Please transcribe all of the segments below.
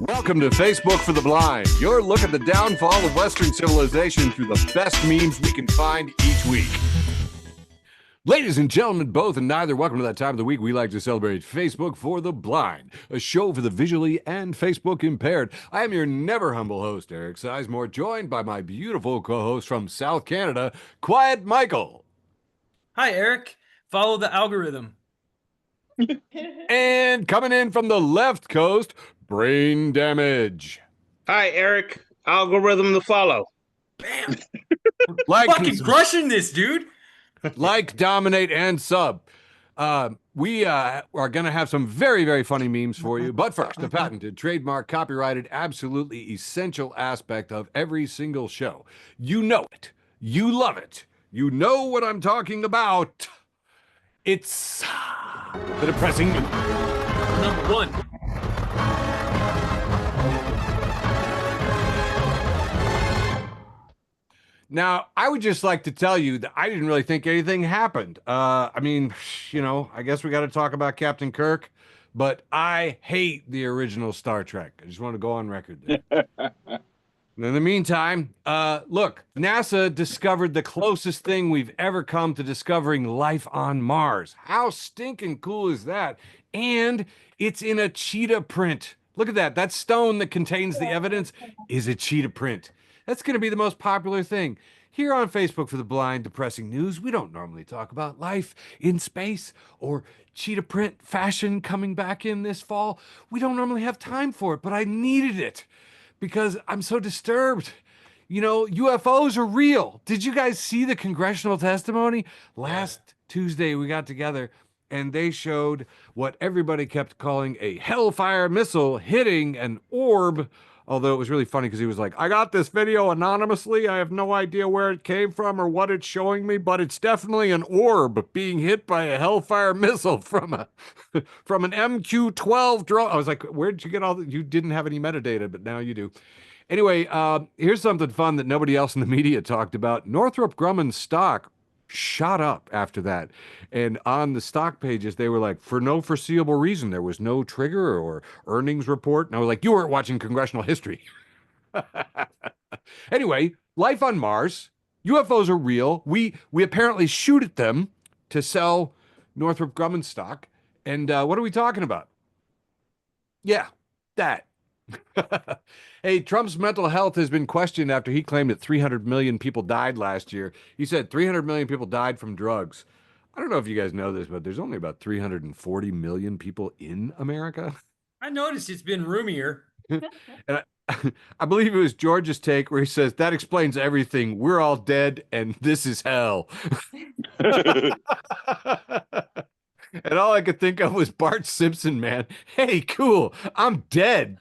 Welcome to Facebook for the Blind, your look at the downfall of Western civilization through the best memes we can find each week. Ladies and gentlemen, both and neither, welcome to that time of the week we like to celebrate Facebook for the Blind, a show for the visually and Facebook impaired. I am your never humble host, Eric Sizemore, joined by my beautiful co-host from South Canada, Quiet Michael. Hi, Eric. Follow the algorithm. And coming in from the left coast, Brain Damage. Hi, Eric. Algorithm to follow. Bam! Like, fucking crushing this, dude. Like, dominate, and sub. We are going to have some very, very funny memes for you. But first, the patented, trademark, copyrighted, absolutely essential aspect of every single show. You know it. You love it. You know what I'm talking about. It's the Depressing Number one. Now, I would just like to tell you that I didn't really think anything happened. I mean, you know, I guess we got to talk about Captain Kirk, but I hate the original Star Trek. I just want to go on record there. In the meantime, look, NASA discovered the closest thing we've ever come to discovering life on Mars. How stinking cool is that? And it's in a cheetah print. Look at that. That stone that contains the evidence is a cheetah print. That's going to be the most popular thing. Here on Facebook for the Blind, Depressing News, we don't normally talk about life in space or cheetah print fashion coming back in this fall. We don't normally have time for it, but I needed it because I'm so disturbed. You know, UFOs are real. Did you guys see the congressional testimony? Last Tuesday, we got together and they showed what everybody kept calling a Hellfire missile hitting an orb. Although it was really funny because he was like, I got this video anonymously. I have no idea where it came from or what it's showing me, but it's definitely an orb being hit by a Hellfire missile from an MQ-12 drone. I was like, where did you get all that? You didn't have any metadata, but now you do. Anyway, here's something fun that nobody else in the media talked about. Northrop Grumman's stock shot up after that. And on the stock pages, they were like, for no foreseeable reason, there was no trigger or earnings report. And I was like, you weren't watching congressional history. Anyway, life on Mars. UFOs are real. We apparently shoot at them to sell Northrop Grumman stock. And what are we talking about? Yeah, that. Hey, Trump's mental health has been questioned after he claimed that 300 million people died last year. He said 300 million people died from drugs. I don't know if you guys know this, but there's only about 340 million people in America. I noticed it's been roomier. And I believe it was George's take where he says, that explains everything. We're all dead and this is hell. And all I could think of was Bart Simpson, man. Hey, cool. I'm dead.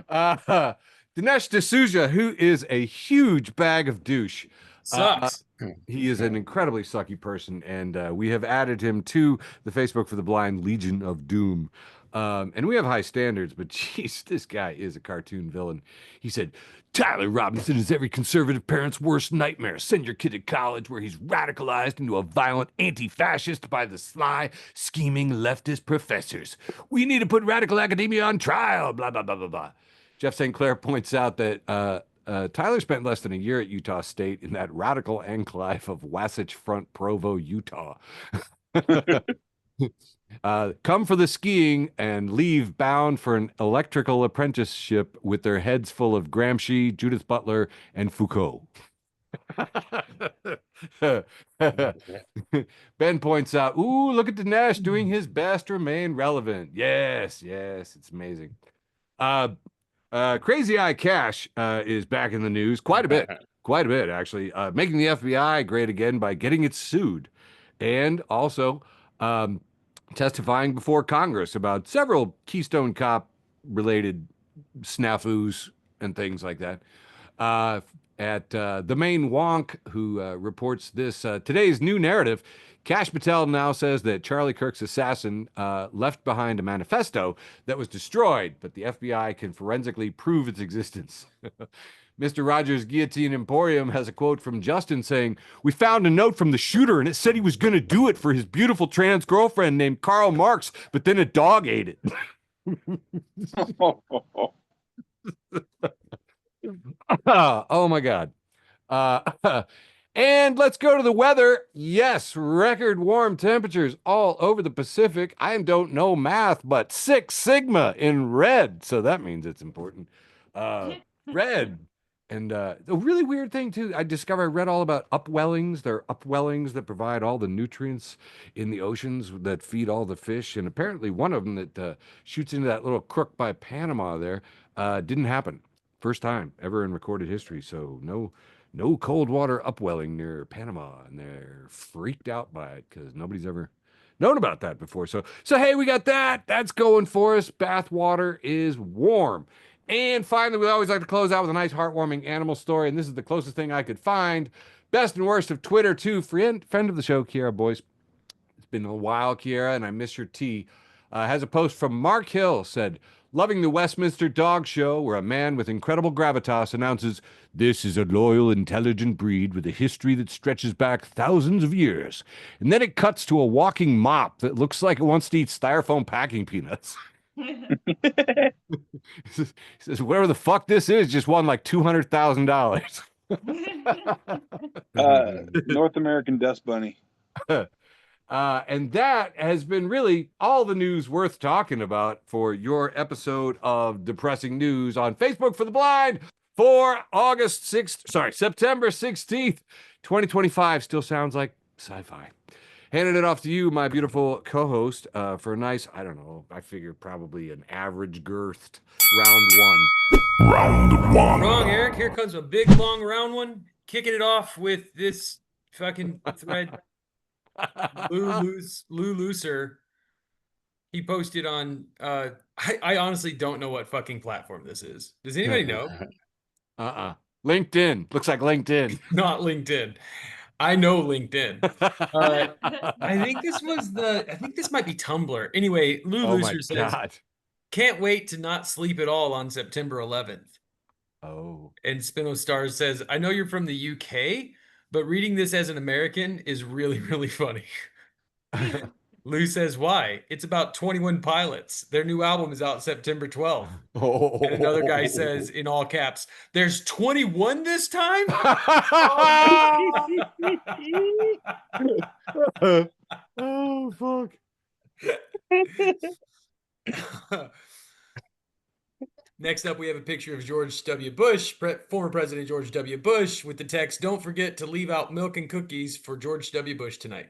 Dinesh D'Souza, who is a huge bag of douche. Sucks. He is an incredibly sucky person, and we have added him to the Facebook for the Blind Legion of Doom. And we have high standards, but geez, this guy is a cartoon villain. He said, Tyler Robinson is every conservative parent's worst nightmare. Send your kid to college where he's radicalized into a violent anti-fascist by the sly, scheming leftist professors. We need to put radical academia on trial, blah, blah, blah, blah, blah. Jeff St. Clair points out that Tyler spent less than a year at Utah State in that radical enclave of Wasatch Front Provo, Utah. Come for the skiing and leave bound for an electrical apprenticeship with their heads full of Gramsci, Judith Butler, and Foucault. Ben points out, ooh, look at Dinesh doing his best to remain relevant. Yes, it's amazing. Crazy Eye Cash is back in the news quite a bit, actually, making the FBI great again by getting it sued. And also, testifying before Congress about several Keystone Cop related snafus and things like that. At the main wonk who reports this today's new narrative, Kash Patel now says that Charlie Kirk's assassin left behind a manifesto that was destroyed, but the FBI can forensically prove its existence. Mr. Rogers' Guillotine Emporium has a quote from Justin saying, "We found a note from the shooter and it said he was going to do it for his beautiful trans girlfriend named Karl Marx, but then a dog ate it." Oh my God. And let's go to the weather. Yes, record warm temperatures all over the Pacific. I don't know math, but 6 sigma in red. So that means it's important. Red. And a really weird thing, too, I discovered I read all about upwellings. There are upwellings that provide all the nutrients in the oceans that feed all the fish. And apparently, one of them that shoots into that little crook by Panama there didn't happen. First time ever in recorded history. So no cold water upwelling near Panama, and they're freaked out by it because nobody's ever known about that before. So hey, we got that. That's going for us. Bath water is warm. And finally, we always like to close out with a nice heartwarming animal story, and this is the closest thing I could find. Best and worst of Twitter, too. Friend of the show, Kiara Boyce. It's been a while, Kiara, and I miss your tea. Has a post from Mark Hill, said, "Loving the Westminster Dog Show, where a man with incredible gravitas announces, 'This is a loyal, intelligent breed with a history that stretches back thousands of years.' And then it cuts to a walking mop that looks like it wants to eat styrofoam packing peanuts." He says, "Whatever the fuck this is, just won like $200,000. North American Dust Bunny. And that has been really all the news worth talking about for your episode of Depressing News on Facebook for the Blind for September 16th, 2025. Still sounds like sci-fi. Handing it off to you, my beautiful co-host, for a nice, I don't know, I figure probably an average girthed round one. Round one. Wrong, Eric. Here comes a big, long, round one. Kicking it off with this fucking thread. Lou Looser. He posted on, I honestly don't know what fucking platform this is. Does anybody know? LinkedIn. Looks like LinkedIn. Not LinkedIn. I know LinkedIn. I think this might be Tumblr. Anyway, Lou Oh my Looser says, God. "Can't wait to not sleep at all on September 11th. Oh. And Spino Stars says, "I know you're from the UK, but reading this as an American is really, really funny." Lou says, "Why? It's about 21 Pilots. Their new album is out September 12th. And another guy says, in all caps, "There's 21 this time?" Oh, fuck. Next up, we have a picture of George W. Bush, former President George W. Bush, with the text, "Don't forget to leave out milk and cookies for George W. Bush tonight."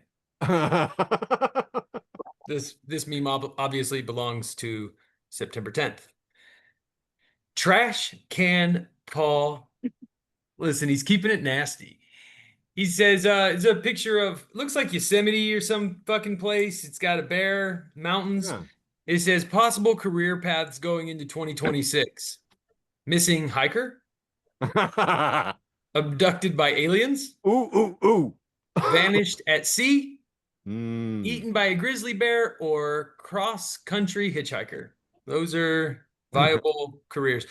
This meme obviously belongs to September 10th. Trash Can Paul. Listen, he's keeping it nasty. He says, it's a picture of, looks like Yosemite or some fucking place. It's got a bear, mountains. Yeah. It says, possible career paths going into 2026. Missing hiker. Abducted by aliens. Ooh. Vanished at sea. Mm. Eaten by a grizzly bear, or cross-country hitchhiker. Those are viable careers.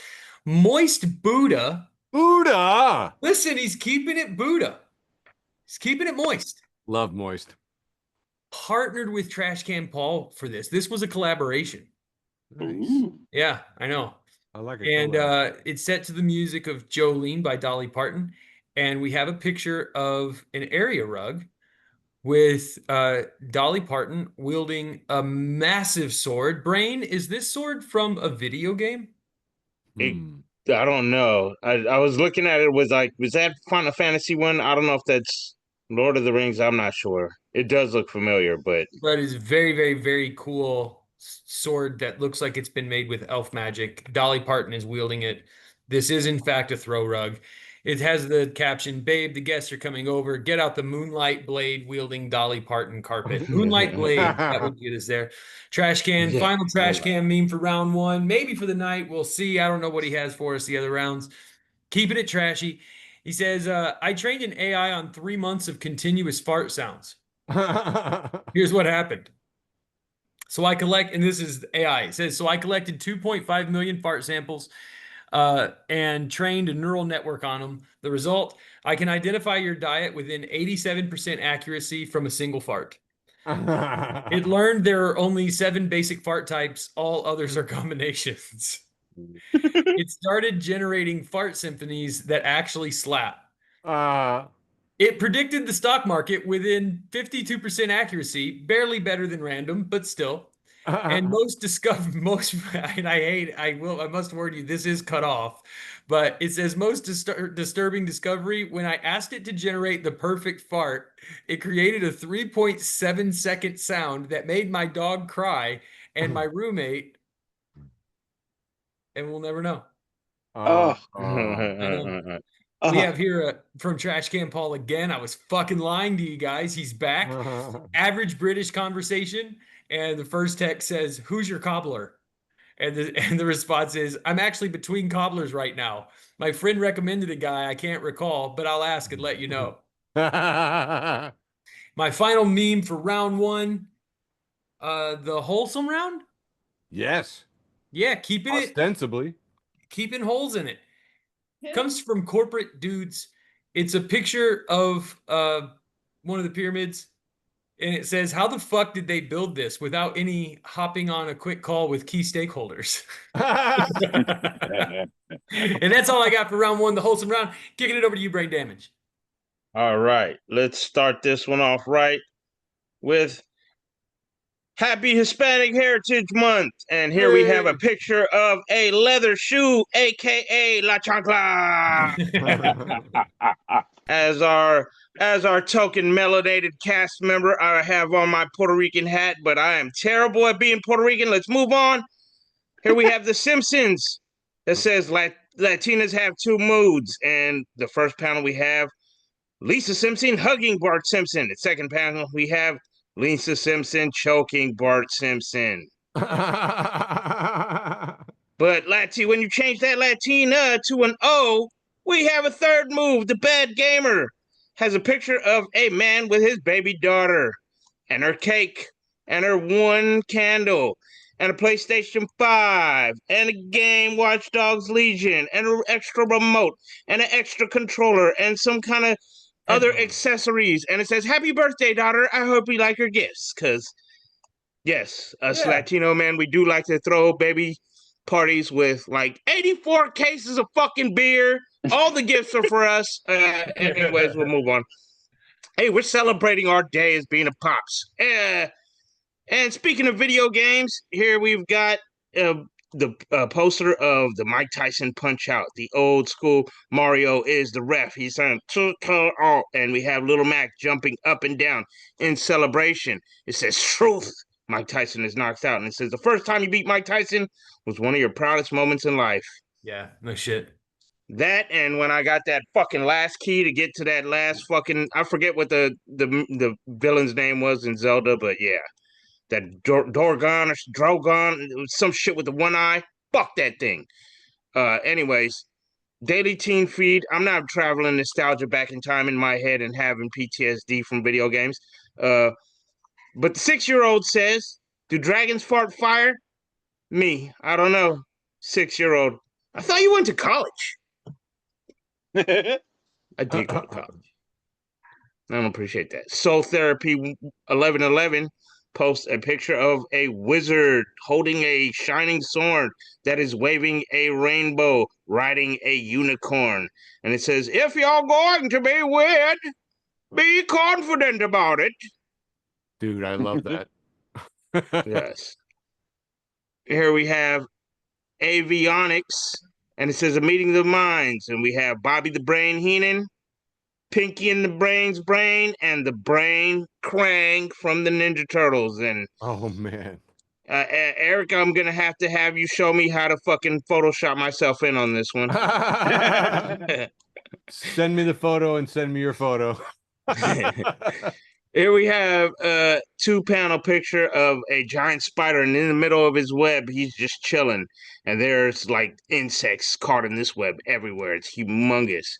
Moist Buddha. Buddha. Listen, he's keeping it Buddha. He's keeping it moist. Love moist. Partnered with Trash Can Paul for this. This was a collaboration. Nice. Yeah, I know. I like it. And it's set to the music of Jolene by Dolly Parton. And we have a picture of an area rug with Dolly Parton wielding a massive sword. Brane, is this sword from a video game? I don't know. I was looking at it. Was that Final Fantasy one? I don't know if that's Lord of the Rings. I'm not sure. It does look familiar, but is very, very, very cool sword that looks like it's been made with elf magic. Dolly Parton is wielding it. This is in fact a throw rug. It has the caption, "Babe, the guests are coming over. Get out the moonlight blade wielding Dolly Parton carpet." Moonlight blade, that would get us there. Trash can, Yeah, final trash can meme for round one. Maybe for the night. We'll see. I don't know what he has for us the other rounds. Keeping it trashy. He says, "I trained an AI on 3 months of continuous fart sounds. Here's what happened. So I collect," and this is AI. It says, "So I collected 2.5 million fart samples. and trained a neural network on them. The result, I can identify your diet within 87% accuracy from a single fart. It learned there are only 7 basic fart types, all others are combinations. It started generating fart symphonies that actually slap. It predicted the stock market within 52% accuracy, barely better than random, but still. And I must warn you, this is cut off, but it says most disturbing discovery. When I asked it to generate the perfect fart, it created a 3.7-second sound that made my dog cry and my roommate, and we'll never know. Oh, I know. We have here from Trash Can Paul again. I was fucking lying to you guys. He's back. Average British conversation. And the first text says, "Who's your cobbler?" And the response is, "I'm actually between cobblers right now. My friend recommended a guy I can't recall, but I'll ask and let you know." My final meme for round 1, the wholesome round. Yes. Yeah, keeping Ostensibly. keeping holes in it. Comes from Corporate Dudes. It's a picture of one of the pyramids, and it says, "How the fuck did they build this without any hopping on a quick call with key stakeholders?" And that's all I got for round 1, the wholesome round. Kicking it over to you, Brain Damage. All right, let's start this one off right with Happy Hispanic Heritage Month. And here we have a picture of a leather shoe, aka La Chancla, as our token melanated cast member. I have on my Puerto Rican hat, but I am terrible at being Puerto Rican. Let's move on. Here we have The Simpsons that says Latinas have 2 moods. And the first panel we have Lisa Simpson hugging Bart Simpson. The second panel we have Lisa Simpson choking Bart Simpson. But when you change that Latina to an O, we have a third move. The Bad Gamer has a picture of a man with his baby daughter and her cake and her 1 candle and a PlayStation 5 and a game Watch Dogs Legion and an extra remote and an extra controller and some kind of other accessories. And it says, "Happy birthday, daughter. I hope you like your gifts." Because, yes, us Latino men, we do like to throw baby parties with like 84 cases of fucking beer. All the gifts are for us. Anyways, we'll move on. Hey, we're celebrating our day as being a pops. And speaking of video games, here we've got the poster of the Mike Tyson Punch-Out. The old school Mario is the ref. He's saying, and we have Little Mac jumping up and down in celebration. It says, "Truth." Mike Tyson is knocked out. And it says, "The first time you beat Mike Tyson was one of your proudest moments in life." Yeah, no shit. That, and when I got that fucking last key to get to that last fucking, I forget what the villain's name was in Zelda, but yeah. That Dorgon or Drogon, some shit with the 1 eye. Fuck that thing. Anyways, daily teen feed. I'm not traveling nostalgia back in time in my head and having PTSD from video games. But the 6-year-old says, "Do dragons fart fire?" Me, I don't know. 6-year-old. I thought you went to college. I did go to college. I don't appreciate that. Soul Therapy 1111 posts a picture of a wizard holding a shining sword that is waving a rainbow, riding a unicorn. And it says, "If you're going to be weird, be confident about it." Dude, I love that. Yes. Here we have Avionics, and it says, "A meeting of the minds." And we have Bobby the Brain Heenan, Pinky and the Brain's Brain, and the Brain Krang from the Ninja Turtles. And oh man, Eric, I'm gonna have you show me how to fucking Photoshop myself in on this one. Send me the photo and send me your photo. Here we have a 2-panel picture of a giant spider, and in the middle of his web, he's just chilling. And there's like insects caught in this web everywhere. It's humongous.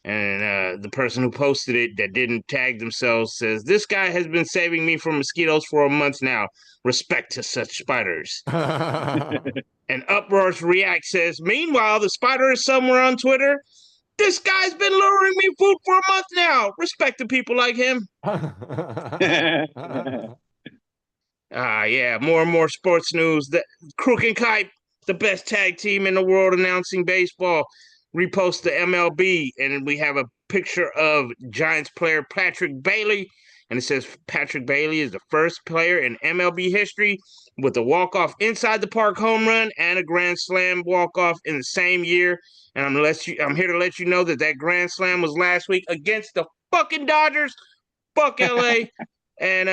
And the person who posted it that didn't tag themselves says, "This guy has been saving me from mosquitoes for a month now. Respect to such spiders." And Uproars React says, meanwhile, the spider is somewhere on Twitter. This guy's been luring me food for a month now. Respect to people like him. Yeah, more and more sports news. The Crook and Kite, the best tag team in the world announcing baseball, repost the MLB, and we have a picture of Giants player Patrick Bailey, and it says Patrick Bailey is the first player in MLB history with a walk-off inside the park home run and a grand slam walk-off in the same year. And I'm here to let you know that grand slam was last week against the fucking Dodgers. Fuck LA. And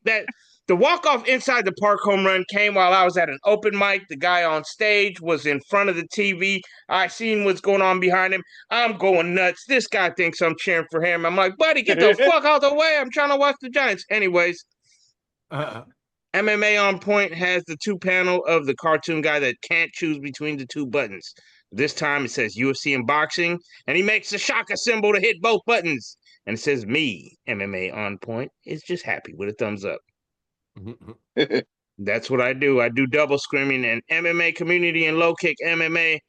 that the walk-off inside the park home run came while I was at an open mic. The guy on stage was in front of the TV. I seen what's going on behind him. I'm going nuts. This guy thinks I'm cheering for him. I'm like, buddy, get the fuck out of the way. I'm trying to watch the Giants. Anyways, MMA On Point has the 2-panel of the cartoon guy that can't choose between the 2 buttons. This time it says UFC and boxing, and he makes the shaka symbol to hit both buttons. And it says me, MMA On Point, is just happy with a thumbs up. That's what I do. I do double screaming, and MMA Community and Low Kick MMA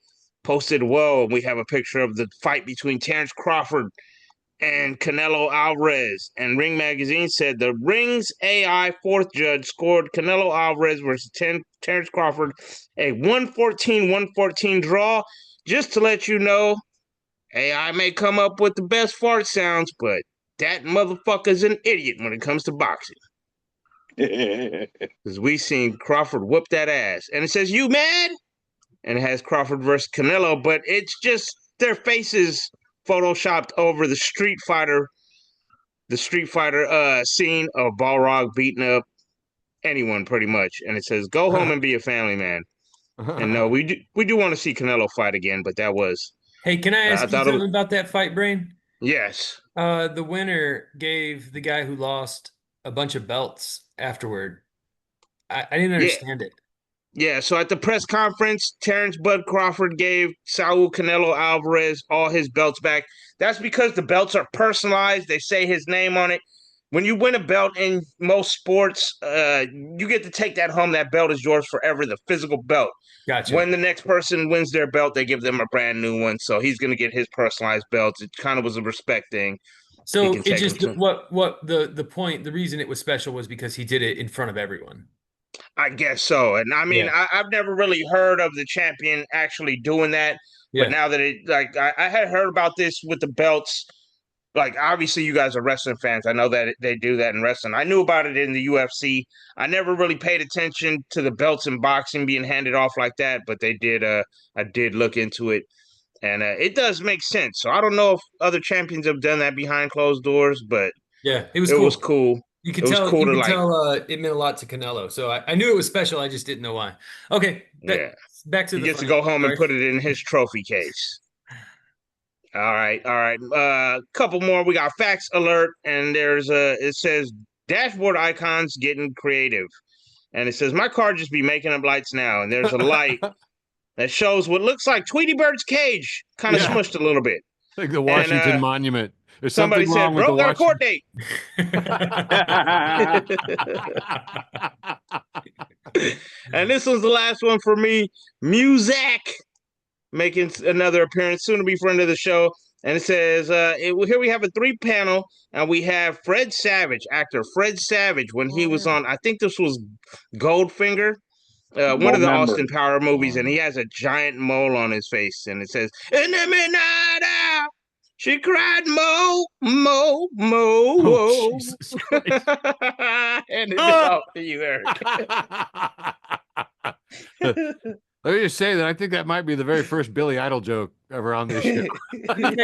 posted, whoa, we have a picture of the fight between Terrence Crawford and Canelo Alvarez. And Ring Magazine said the Ring's AI 4th judge scored Canelo Alvarez versus Terrence Crawford a 114-114 draw. Just to let you know, AI may come up with the best fart sounds, but that motherfucker's an idiot when it comes to boxing. Because we seen Crawford whoop that ass. And it says, you mad? And it has Crawford versus Canelo, but it's just their faces photoshopped over the Street Fighter scene of Balrog beating up anyone pretty much. And it says, go home and be a family man. And no, we do want to see Canelo fight again, but that was... Hey, can I ask you something about that fight, Brane? Yes. The winner gave the guy who lost a bunch of belts afterward. I didn't understand it. Yeah, so at the press conference, Terrence Bud Crawford gave Saul Canelo Alvarez all his belts back. That's because the belts are personalized. They say his name on it. When you win a belt in most sports, you get to take that home. That belt is yours forever, the physical belt. Gotcha. When the next person wins their belt, they give them a brand new one. So he's going to get his personalized belts. It kind of was a respect thing. So it just the point, the reason it was special was because he did it in front of everyone. I guess so. And I mean, yeah. I've never really heard of the champion actually doing that. Yeah. But now that I had heard about this with the belts. Like, obviously, you guys are wrestling fans. I know that they do that in wrestling. I knew about it in the UFC. I never really paid attention to the belts in boxing being handed off like that, but they did. I did look into it, and it does make sense. So I don't know if other champions have done that behind closed doors, but yeah, it was cool. You could tell. You could tell it meant a lot to Canelo. So I knew it was special. I just didn't know why. Okay, back to he gets to go home and put it in his trophy case. All right. Couple more. We got facts alert, and it says dashboard icons getting creative, and it says my car just be making up lights now, and there's a light that shows what looks like Tweety Bird's cage, kind of smushed a little bit, like the Washington Monument. There's somebody said, "Bro, got a court date." And this was the last one for me. Muzak making another appearance, soon to be friend of the show. And it says, here we have a 3-panel, and we have Fred Savage, actor Fred Savage, when he was on, I think this was Goldfinger, one of the Austin Power movies, and he has a giant mole on his face, and it says, "In the midnight hour, she cried, mo, mo, mo, mo." Jesus Christ. And it's off to you, Eric. Let me just say that I think that might be the very first Billy Idol joke ever on this show. Let me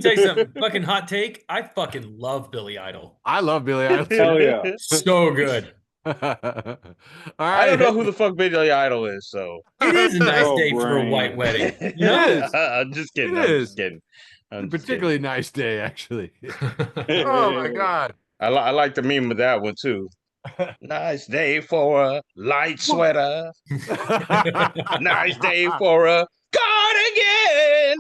tell you something. Fucking hot take. I fucking love Billy Idol. I love Billy Idol. Hell yeah. So good. All right. I don't know who the fuck Billy Idol is, so. It is a nice day for a white wedding. You know? It is. I'm just kidding. It's a particularly nice day, actually. Oh, my God. I like the meme of that one, too. Nice day for a light sweater. Nice day for a cardigan.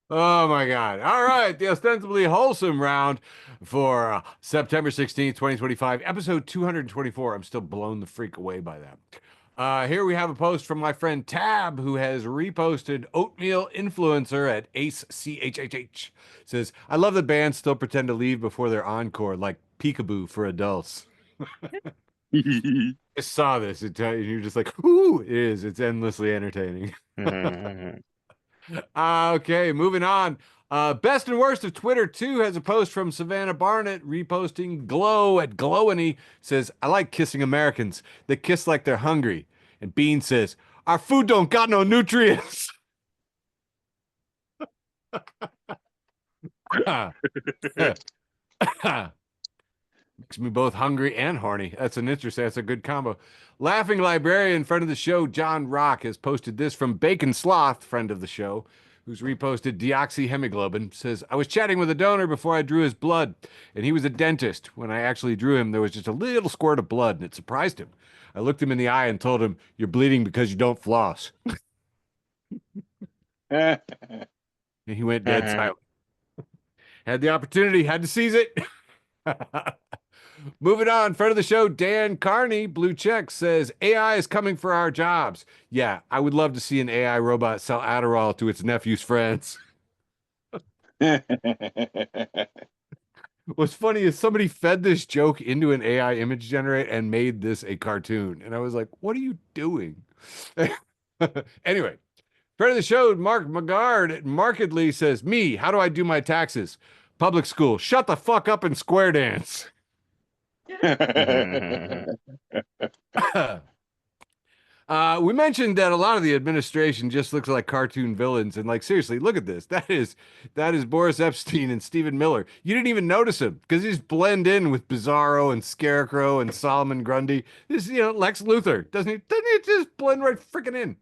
Oh my God. All right. The ostensibly wholesome round for September 16th, 2025, episode 224. I'm still blown the freak away by that. Here we have a post from my friend Tab, who has reposted Oatmeal Influencer at Ace CHHH. Says, I love that bands still pretend to leave before their encore, like Peekaboo for adults. I saw this, and you're just like, ooh, it is. It's endlessly entertaining. Okay, moving on. Best and worst of Twitter 2 has a post from Savannah Barnett reposting Glow at Glowany. Says, I like kissing Americans. They kiss like they're hungry. And Bean says, our food don't got no nutrients. Makes me both hungry and horny. That's a good combo. Laughing Librarian, friend of the show, John Rock, has posted this from Bacon Sloth, friend of the show, who's reposted deoxyhemoglobin. Says, I was chatting with a donor before I drew his blood, and he was a dentist. When I actually drew him, there was just a little squirt of blood, and it surprised him. I looked him in the eye and told him, you're bleeding because you don't floss. And he went dead silent. Had the opportunity, had to seize it. Moving on, friend of the show, Dan Carney, Blue Check, says, AI is coming for our jobs. Yeah, I would love to see an AI robot sell Adderall to its nephew's friends. What's funny is somebody fed this joke into an AI image generator and made this a cartoon. And I was like, what are you doing? Anyway, friend of the show, Mark Magard at Markedly says, me, how do I do my taxes? Public school, shut the fuck up and square dance. We mentioned that a lot of the administration just looks like cartoon villains, and like seriously, look at this. That is Boris Epstein and Stephen Miller. You didn't even notice him because he just blend in with Bizarro and Scarecrow and Solomon Grundy. This, Lex Luthor doesn't he just blend right freaking in?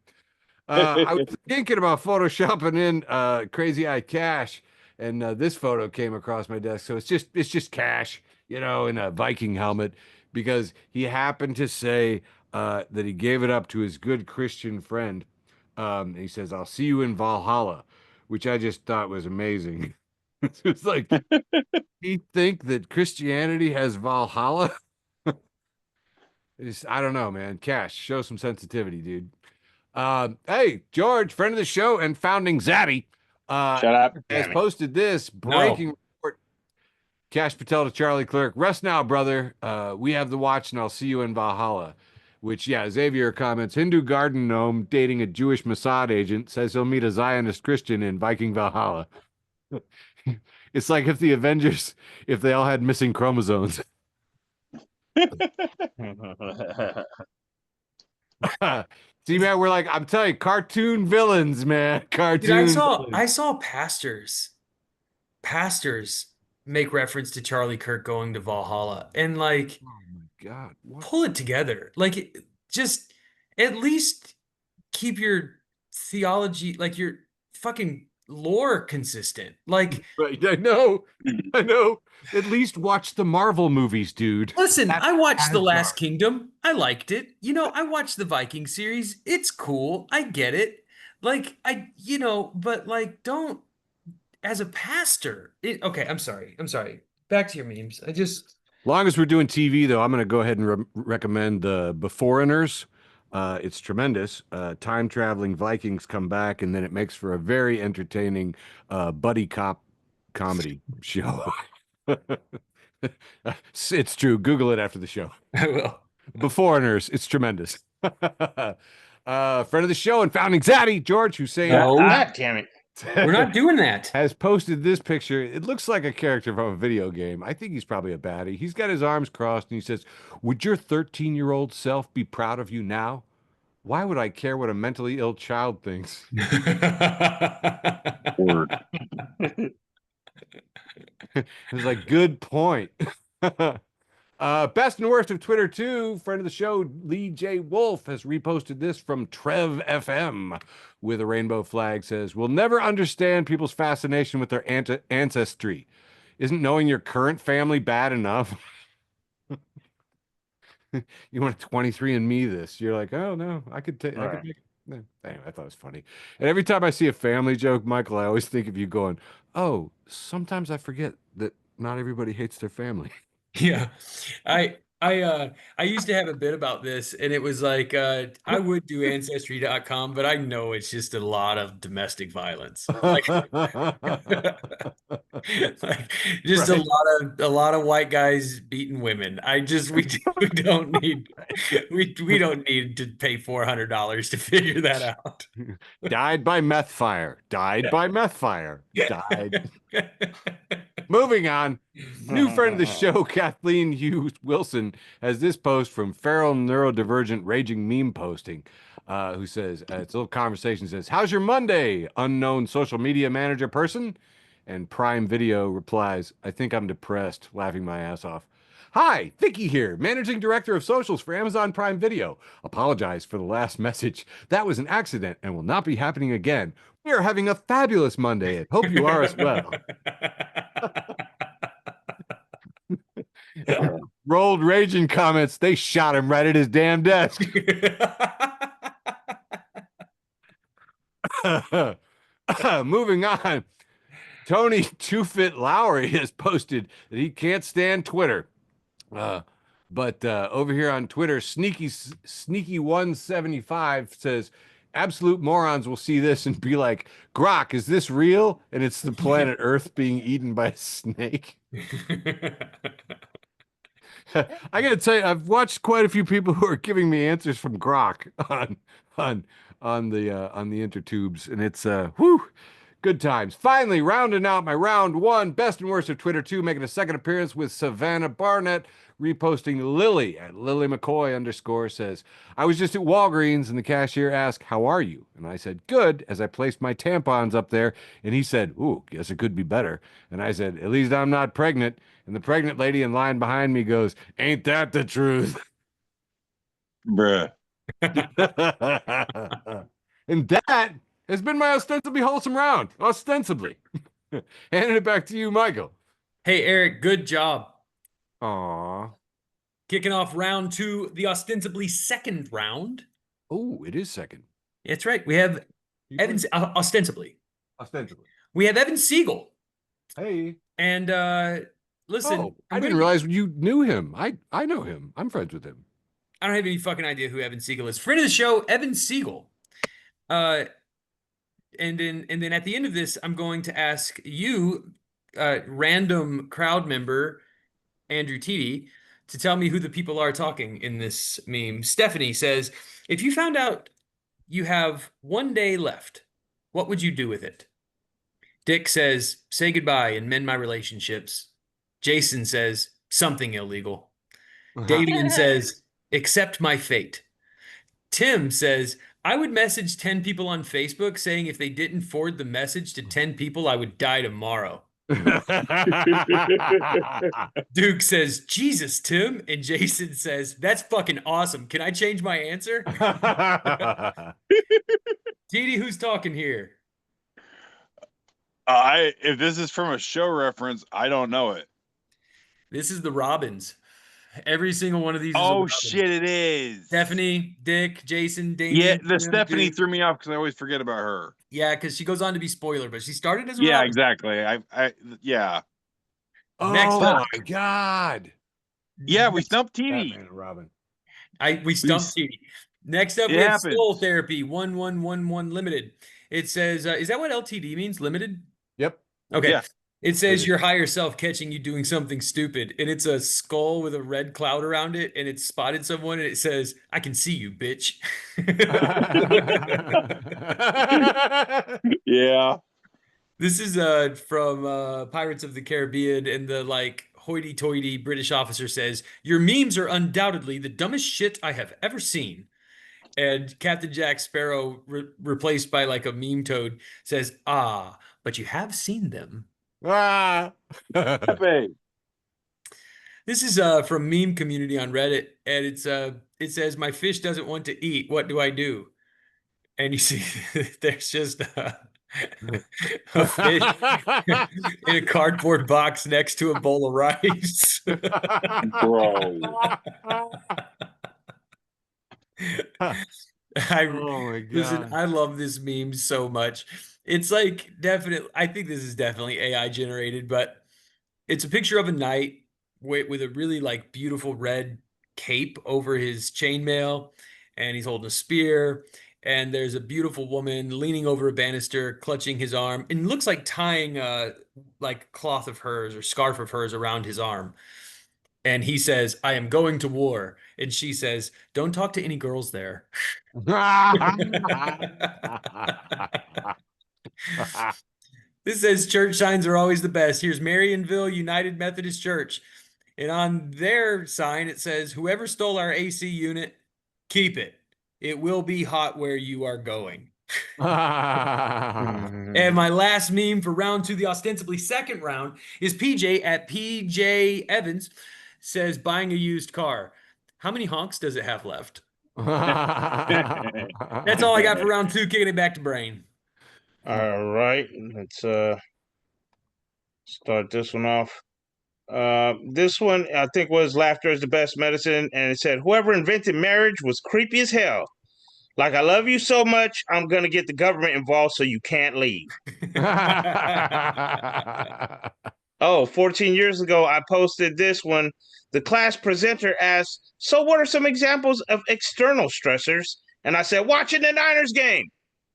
I was thinking about photoshopping in Crazy Eye Cash, and this photo came across my desk. So it's just Cash, in a Viking helmet, because he happened to say that he gave it up to his good Christian friend. He says, "I'll see you in Valhalla," which I just thought was amazing. It's like, he think that Christianity has Valhalla? I don't know, man. Cash, show some sensitivity, dude. Hey, George, friend of the show and founding Zaddy, Shut up. has posted this breaking report. Cash Patel to Charlie Clerk. Rest now, brother. We have the watch, and I'll see you in Valhalla. Which, yeah, Xavier comments, Hindu garden gnome dating a Jewish Mossad agent says he'll meet a Zionist Christian in Viking Valhalla. It's like if the Avengers, if they all had missing chromosomes. See, man, we're like, I'm telling you, cartoon villains, man. Cartoon Dude, villains. I saw pastors make reference to Charlie Kirk going to Valhalla, and like, Oh my God. What? pull it together. Like, just at least keep your theology, like your fucking lore consistent. Like, Right, I know. At least watch the Marvel movies, dude. listen, That's I watched The Last Asgard. Kingdom. I liked it. I watched the Viking series. It's cool. I get it. Like, but like, don't, as a pastor. Okay, I'm sorry. Back to your memes. Long as we're doing TV, though, I'm going to go ahead and recommend the Beforeigners. It's tremendous. Time traveling Vikings come back, and then it makes for a very entertaining buddy cop comedy show. It's true. Google it after the show. I will. Beforeigners. It's tremendous. Friend of the show and founding Zaddy, George Hussein. No. God damn it. We're not doing that. Has posted this picture. It looks like a character from a video game. I think he's probably a baddie. He's got his arms crossed and he says, would your 13-year-old self be proud of you now? Why would I care what a mentally ill child thinks? Word. It's like, good point. Best and worst of Twitter too. Friend of the show, Lee J. Wolf, has reposted this from Trev FM with a rainbow flag. Says, we'll never understand people's fascination with their ancestry. Isn't knowing your current family bad enough? You want to 23 and me this. You're like, oh no, I could take. Anyway, I thought it was funny. And every time I see a family joke, Michael, I always think of you going, "Oh, sometimes I forget that not everybody hates their family." Yeah. I used to have a bit about this, and it was like I would do ancestry.com, but I know it's just a lot of domestic violence. Like, like just Right. a lot of white guys beating women. We don't need we don't need to pay $400 to figure that out. Died by meth fire. Died by meth fire. Died. Moving on. New friend of the show, Kathleen Hughes Wilson, has this post from Feral Neurodivergent Raging Meme Posting, who says, it's a little conversation, says, "How's your Monday, unknown social media manager person?" And Prime Video replies, "I think I'm depressed," laughing my ass off. "Hi, Vicky here, managing director of socials for Amazon Prime Video. Apologize for the last message. That was an accident and will not be happening again. We are having a fabulous Monday and hope you are as well." Rolled raging comments. They shot him right at his damn desk. Moving on. Tony Two Fit Lowry has posted that he can't stand Twitter. But over here on Twitter, Sneaky 175 says, "Absolute morons will see this and be like, Grok, is this real?" And it's the planet Earth being eaten by a snake. I gotta tell you, I've watched quite a few people who are giving me answers from Grok on the intertubes, and it's whew, good times. Finally, rounding out my round one, best and worst of Twitter 2, making a second appearance with Savannah Barnett, reposting Lily at Lily McCoy _ says, "I was just at Walgreens and the cashier asked, 'How are you?' And I said, 'Good,' as I placed my tampons up there, and he said, 'Ooh, guess it could be better.' And I said, 'At least I'm not pregnant.' And the pregnant lady in line behind me goes, 'Ain't that the truth?'" Bruh. And that has been my ostensibly wholesome round. Ostensibly. Handing it back to you, Michael. Hey, Eric, good job. Aw. Kicking off round two, the ostensibly second round. Oh, it is second. That's right. We have Evan, ostensibly. Ostensibly. We have Evan Siegel. Hey. And listen, Oh, I didn't realize you knew him. I know him. I'm friends with him. I don't have any fucking idea who Evan Siegel is. Friend of the show, Evan Siegel. And then at the end of this, I'm going to ask you, random crowd member Andrew Teedy, to tell me who the people are talking in this meme. Stephanie says, "If you found out you have one day left, what would you do with it?" Dick says, "Say goodbye and mend my relationships." Jason says, "Something illegal." Davian says, "Accept my fate." Tim says, "I would message 10 people on Facebook saying if they didn't forward the message to 10 people, I would die tomorrow." Duke says, "Jesus, Tim." And Jason says, "That's fucking awesome. Can I change my answer?" TD, who's talking here? If this is from a show reference, I don't know it. This is the Robins. Every single one of these is Oh shit, it is. Stephanie, Dick, Jason, Damien. Yeah, the Tim, Stephanie Duke. threw me off because I always forget about her. Yeah, because she goes on to be spoiler, but she started as a Yeah, Robin. exactly. Yeah. Next Oh up. my God. Yeah, we stumped TV. Batman and Robin. We stumped TV. Next up, It we have happens. Soul Therapy 1111 Limited. It says, is that what LTD means? Limited? Yep. Okay. Yeah. It says your higher self catching you doing something stupid, and it's a skull with a red cloud around it, and it's spotted someone, and it says, "I can see you, bitch." Yeah. This is from Pirates of the Caribbean, and the hoity-toity British officer says, "Your memes are undoubtedly the dumbest shit I have ever seen." And Captain Jack Sparrow, replaced by a meme toad, says, "Ah, but you have seen them." Ah. This is from Meme Community on Reddit, and it says, "My fish doesn't want to eat. What do I do?" And you see, there's just a fish in a cardboard box next to a bowl of rice. Bro. Oh my Listen, God. I love this meme so much. It's like definitely, I think this is definitely AI generated, but it's a picture of a knight with a really like beautiful red cape over his chainmail, and he's holding a spear. And there's a beautiful woman leaning over a banister, clutching his arm, and looks like tying a like cloth of hers or scarf of hers around his arm. And he says, "I am going to war." And she says, "Don't talk to any girls there." This says church signs are always the best. Here's Marionville United Methodist Church. And on their sign, it says, "Whoever stole our AC unit, keep it. It will be hot where you are going." And my last meme for round two, the ostensibly second round, is PJ at PJ Evans says, "Buying a used car. How many honks does it have left?" That's all I got for round two. Kicking it back to Brane. All right, let's start this one off. This one I think was "Laughter is the best medicine," and it said, "Whoever invented marriage was creepy as hell. Like, I love you so much, I'm gonna get the government involved so you can't leave." Oh, 14 years ago, I posted this one. The class presenter asked, "So what are some examples of external stressors?" And I said, "Watching the Niners game."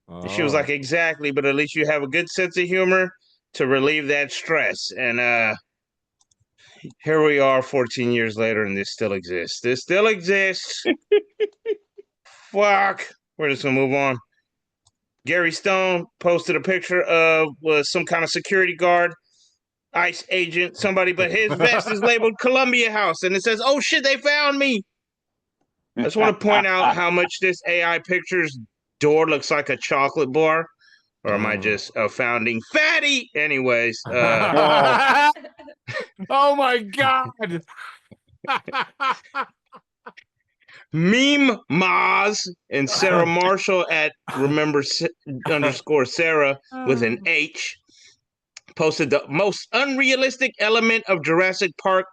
And she was like, Oh. "Exactly, but at least you have a good sense of humor to relieve that stress." And here we are 14 years later, and this still exists. This still exists. Fuck. We're just gonna move on. Gary Stone posted a picture of some kind of security guard, ICE agent, somebody, but his vest is labeled Columbia House, and it says, "Oh shit, they found me." I just want to point out how much this AI picture's door looks like a chocolate bar. Or am I just a founding fatty? Anyways, Oh my God. Meme Maz and Sarah Marshall at remember Sarah with an H posted, "The most unrealistic element of Jurassic Park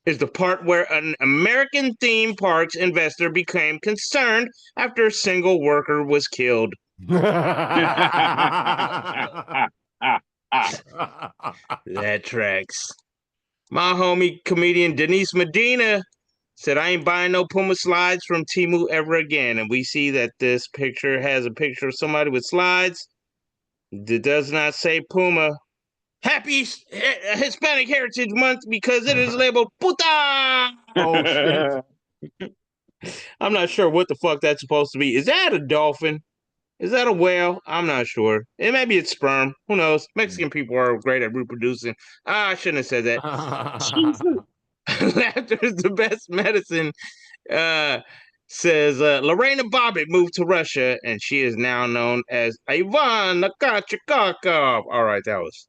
is the part where an American theme parks investor became concerned after a single worker was killed." That tracks. My homie comedian Denise Medina said, "I ain't buying no Puma slides from Temu ever again." And we see that this picture has a picture of somebody with slides. It does not say Puma. Happy Hispanic Heritage Month because it is labeled puta. Oh shit. I'm not sure what the fuck that's supposed to be. Is that a dolphin? Is that a whale? I'm not sure. And maybe it's sperm. Who knows? Mexican people are great at reproducing. I shouldn't have said that. Laughter is the best medicine. Uh, Says Lorena Bobbitt moved to Russia, and she is now known as Ivan Nakachikakov. All right, that was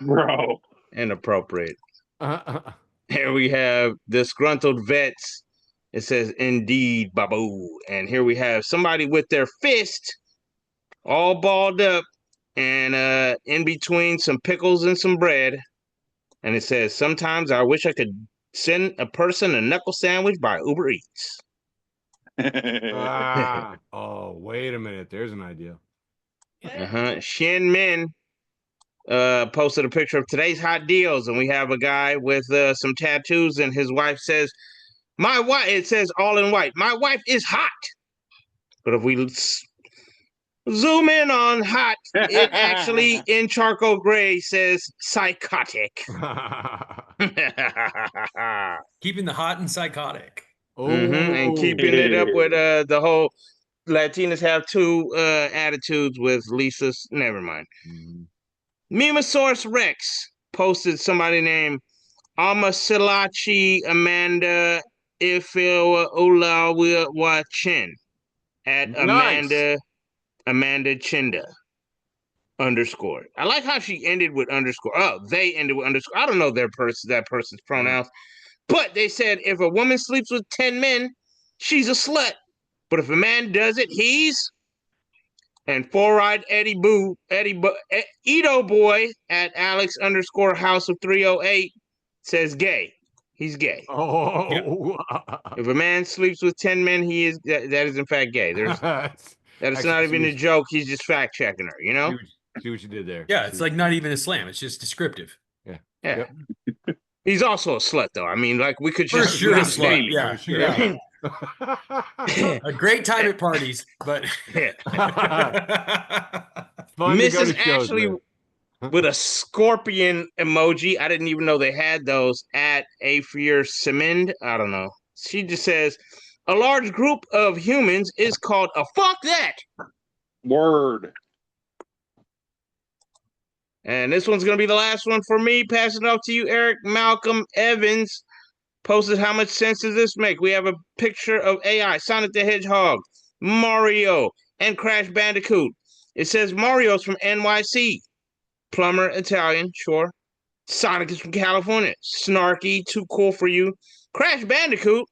Bro. inappropriate. Here we have disgruntled vets. It says, "Indeed, Babu." And here we have somebody with their fist all balled up and in between some pickles and some bread. And it says, "Sometimes I wish I could send a person a knuckle sandwich by Uber Eats." Oh, wait a minute. There's an idea. Shin Min posted a picture of today's hot deals, and we have a guy with some tattoos, and his wife says, "My wife," it says all in white, "My wife is hot." But if we zoom in on hot, it actually in charcoal gray says psychotic. Keeping the hot and psychotic. And keeping it up with the whole Latinas have two attitudes with Lisa's. Never mind. Memosaurus Rex posted somebody named Amasilachi Amanda Ifeolawa Chin at Nice. Amanda Chinda _ I like how she ended with underscore. Oh, they ended with underscore. I don't know that person's pronouns. But they said if a woman sleeps with 10 men, she's a slut. But if a man does it, he's. And four-eyed Edo Boy at Alex _ House of 308 says gay. He's gay. Oh, If a man sleeps with 10 men, that is in fact gay. That is not even a joke. He's just fact checking her, you know? See what you did there. Yeah, it's like not even a slam. It's just descriptive. Yeah. Yeah. Yep. He's also a slut, though. I mean, like, we could For just sure, a stop slut. shaming. Yeah, For sure. yeah. A great time at parties, but Yeah. Fun to go to Mrs. shows Ashley with. with a scorpion emoji. I didn't even know they had those at Afir Semind. I don't know. She just says, a large group of humans is called a fuck that. Word. And this one's going to be the last one for me. Passing it off to you, Eric. Malcolm Evans posted, how much sense does this make? We have a picture of AI, Sonic the Hedgehog, Mario, and Crash Bandicoot. It says Mario's from NYC. Plumber, Italian, sure. Sonic is from California. Snarky, too cool for you. Crash Bandicoot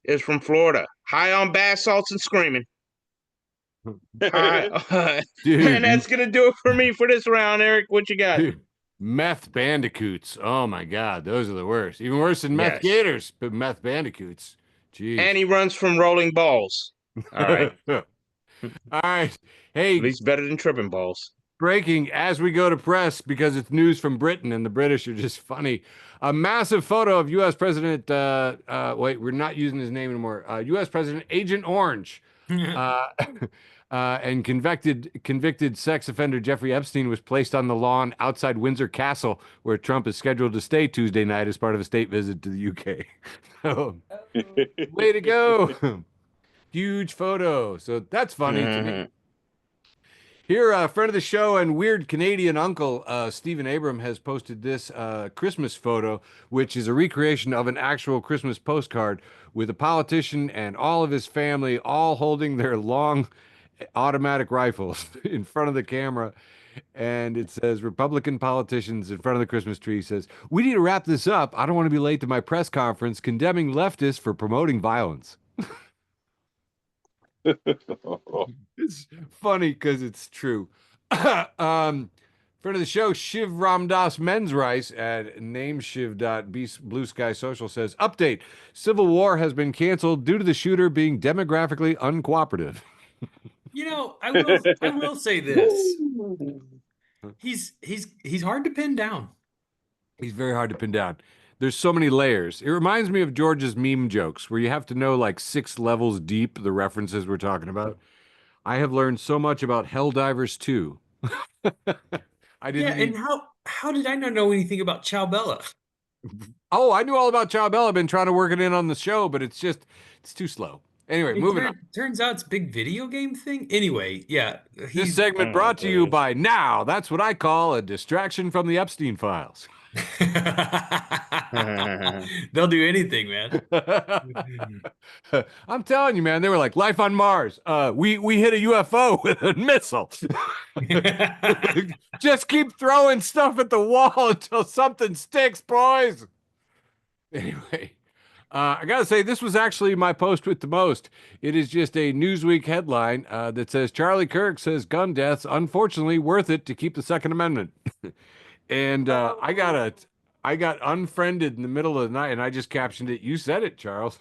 is from Florida. High on bath salts and screaming. Hi. Dude, And that's going to do it for me for this round, Eric. What you got? dude, meth bandicoots. Oh my God, those are the worst. Even worse than meth Yes. gators, but meth bandicoots. Jeez. And he runs from rolling balls. All right. All right. Hey, At least better than tripping balls. breaking as we go to press because it's news from Britain and the British are just funny. A massive photo of U.S. President, wait, we're not using his name anymore. U.S. President Agent Orange and convicted sex offender Jeffrey Epstein was placed on the lawn outside Windsor Castle, where Trump is scheduled to stay Tuesday night as part of a state visit to the UK. So, way to go. Huge photo. So that's funny to me. Here, a friend of the show and weird Canadian uncle, Stephen Abram, has posted this Christmas photo, which is a recreation of an actual Christmas postcard with a politician and all of his family all holding their long automatic rifles in front of the camera. And it says, Republican politicians in front of the Christmas tree says, we need to wrap this up. I don't want to be late to my press conference condemning leftists for promoting violence. It's funny because it's true. Friend of the show, Shiv Ramdas Men's Rice at nameshiv.blue sky social says, update, Civil War has been canceled due to the shooter being demographically uncooperative. you know, I will say this. He's hard to pin down. He's very hard to pin down. There's so many layers. It reminds me of George's meme jokes where you have to know like 6 levels deep the references we're talking about. I have learned so much about Helldivers 2. I didn't and how did I not know anything about Ciao Bella? Oh, I knew all about Ciao Bella. I've been trying to work it in on the show, but it's too slow. Anyway, moving on. Turns out it's a big video game thing. Anyway, yeah. This segment brought to you by Now. That's what I call a distraction from the Epstein files. They'll do anything, man. I'm telling you, man, they were like, life on Mars. We hit a UFO with a missile. Just keep throwing stuff at the wall until something sticks, boys. Anyway, I gotta say, this was actually my post with the most. It is just a Newsweek headline that says Charlie Kirk says gun deaths unfortunately worth it to keep the Second Amendment. And I got unfriended in the middle of the night, and I just captioned it. You said it, Charles.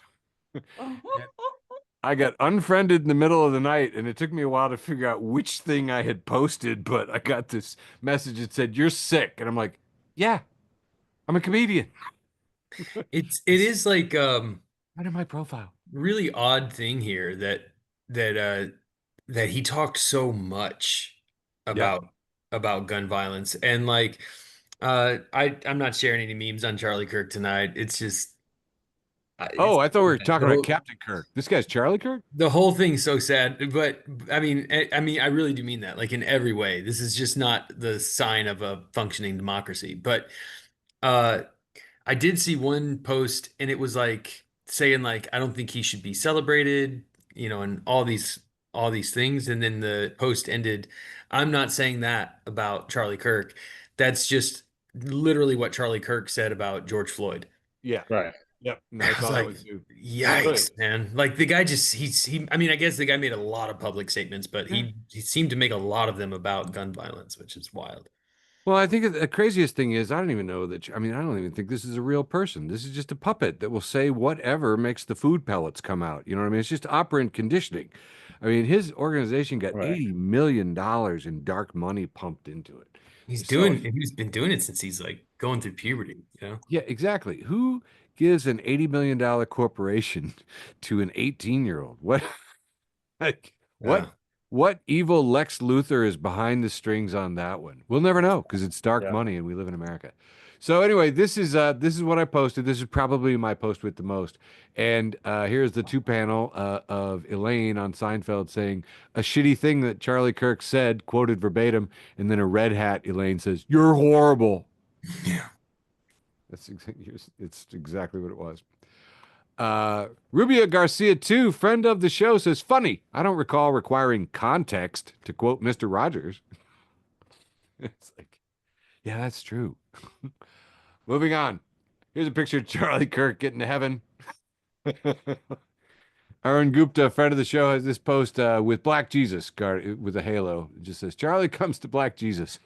I got unfriended in the middle of the night, and it took me a while to figure out which thing I had posted, but I got this message that said, "You're sick." And I'm like, yeah, I'm a comedian. It is like Right in my profile. really odd thing here that he talked so much about gun violence, and like I'm not sharing any memes on Charlie Kirk tonight. It's just I thought we were talking about Captain Kirk. This guy's Charlie Kirk? The whole thing's so sad, but I mean, I really do mean that, like in every way. This is just not the sign of a functioning democracy. But I did see one post, and it was like saying like, I don't think he should be celebrated, and all these things. And then the post ended, I'm not saying that about Charlie Kirk. That's just literally what Charlie Kirk said about George Floyd. Yeah. Right. Yep. I was like, yikes, man. Like the guy just, I mean, I guess the guy made a lot of public statements, but he seemed to make a lot of them about gun violence, which is wild. Well, I think the craziest thing is I don't even know that. I mean, I don't even think this is a real person. This is just a puppet that will say whatever makes the food pellets come out. You know what I mean? It's just operant conditioning. I mean, his organization got Right. $80 million in dark money pumped into it. He's So, been doing it since he's like going through puberty, you know? yeah, exactly. Who gives an $80 million corporation to an 18-year-old? What? Like, what Yeah. what evil Lex Luthor is behind the strings on that one? We'll never know because it's dark Yeah. money and we live in America. So anyway, this is what I posted. This is probably my post with the most. And here's the two panel of Elaine on Seinfeld saying a shitty thing that Charlie Kirk said, quoted verbatim, and then a red hat Elaine says, "You're horrible." Yeah. It's exactly what it was. Rubia Garcia, too, friend of the show, says, funny. I don't recall requiring context, to quote Mr. Rogers. It's like, yeah, that's true. Moving on. Here's a picture of Charlie Kirk getting to heaven. Arun Gupta, friend of the show, has this post with Black Jesus with a halo. It just says, Charlie comes to Black Jesus.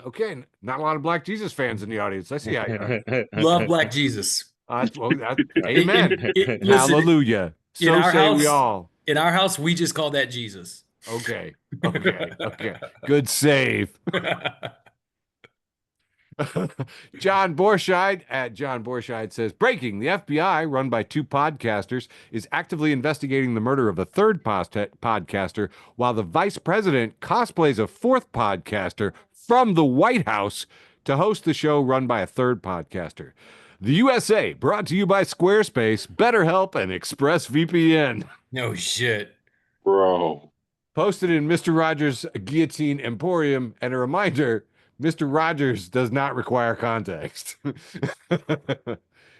Okay, not a lot of Black Jesus fans in the audience. I see how you are. Love Black Jesus. Amen. Listen, Hallelujah. in So our say house, we all. in our house, we just call that Jesus. Okay. Good save. John Borscheid at John Borscheid says, breaking, the FBI, run by two podcasters, is actively investigating the murder of a third podcaster, while the vice president cosplays a fourth podcaster from the White House to host the show run by a third podcaster. The USA, brought to you by Squarespace, BetterHelp, and ExpressVPN. No shit. Bro. Posted in Mr. Rogers' Guillotine Emporium, and a reminder, Mr. Rogers does not require context. If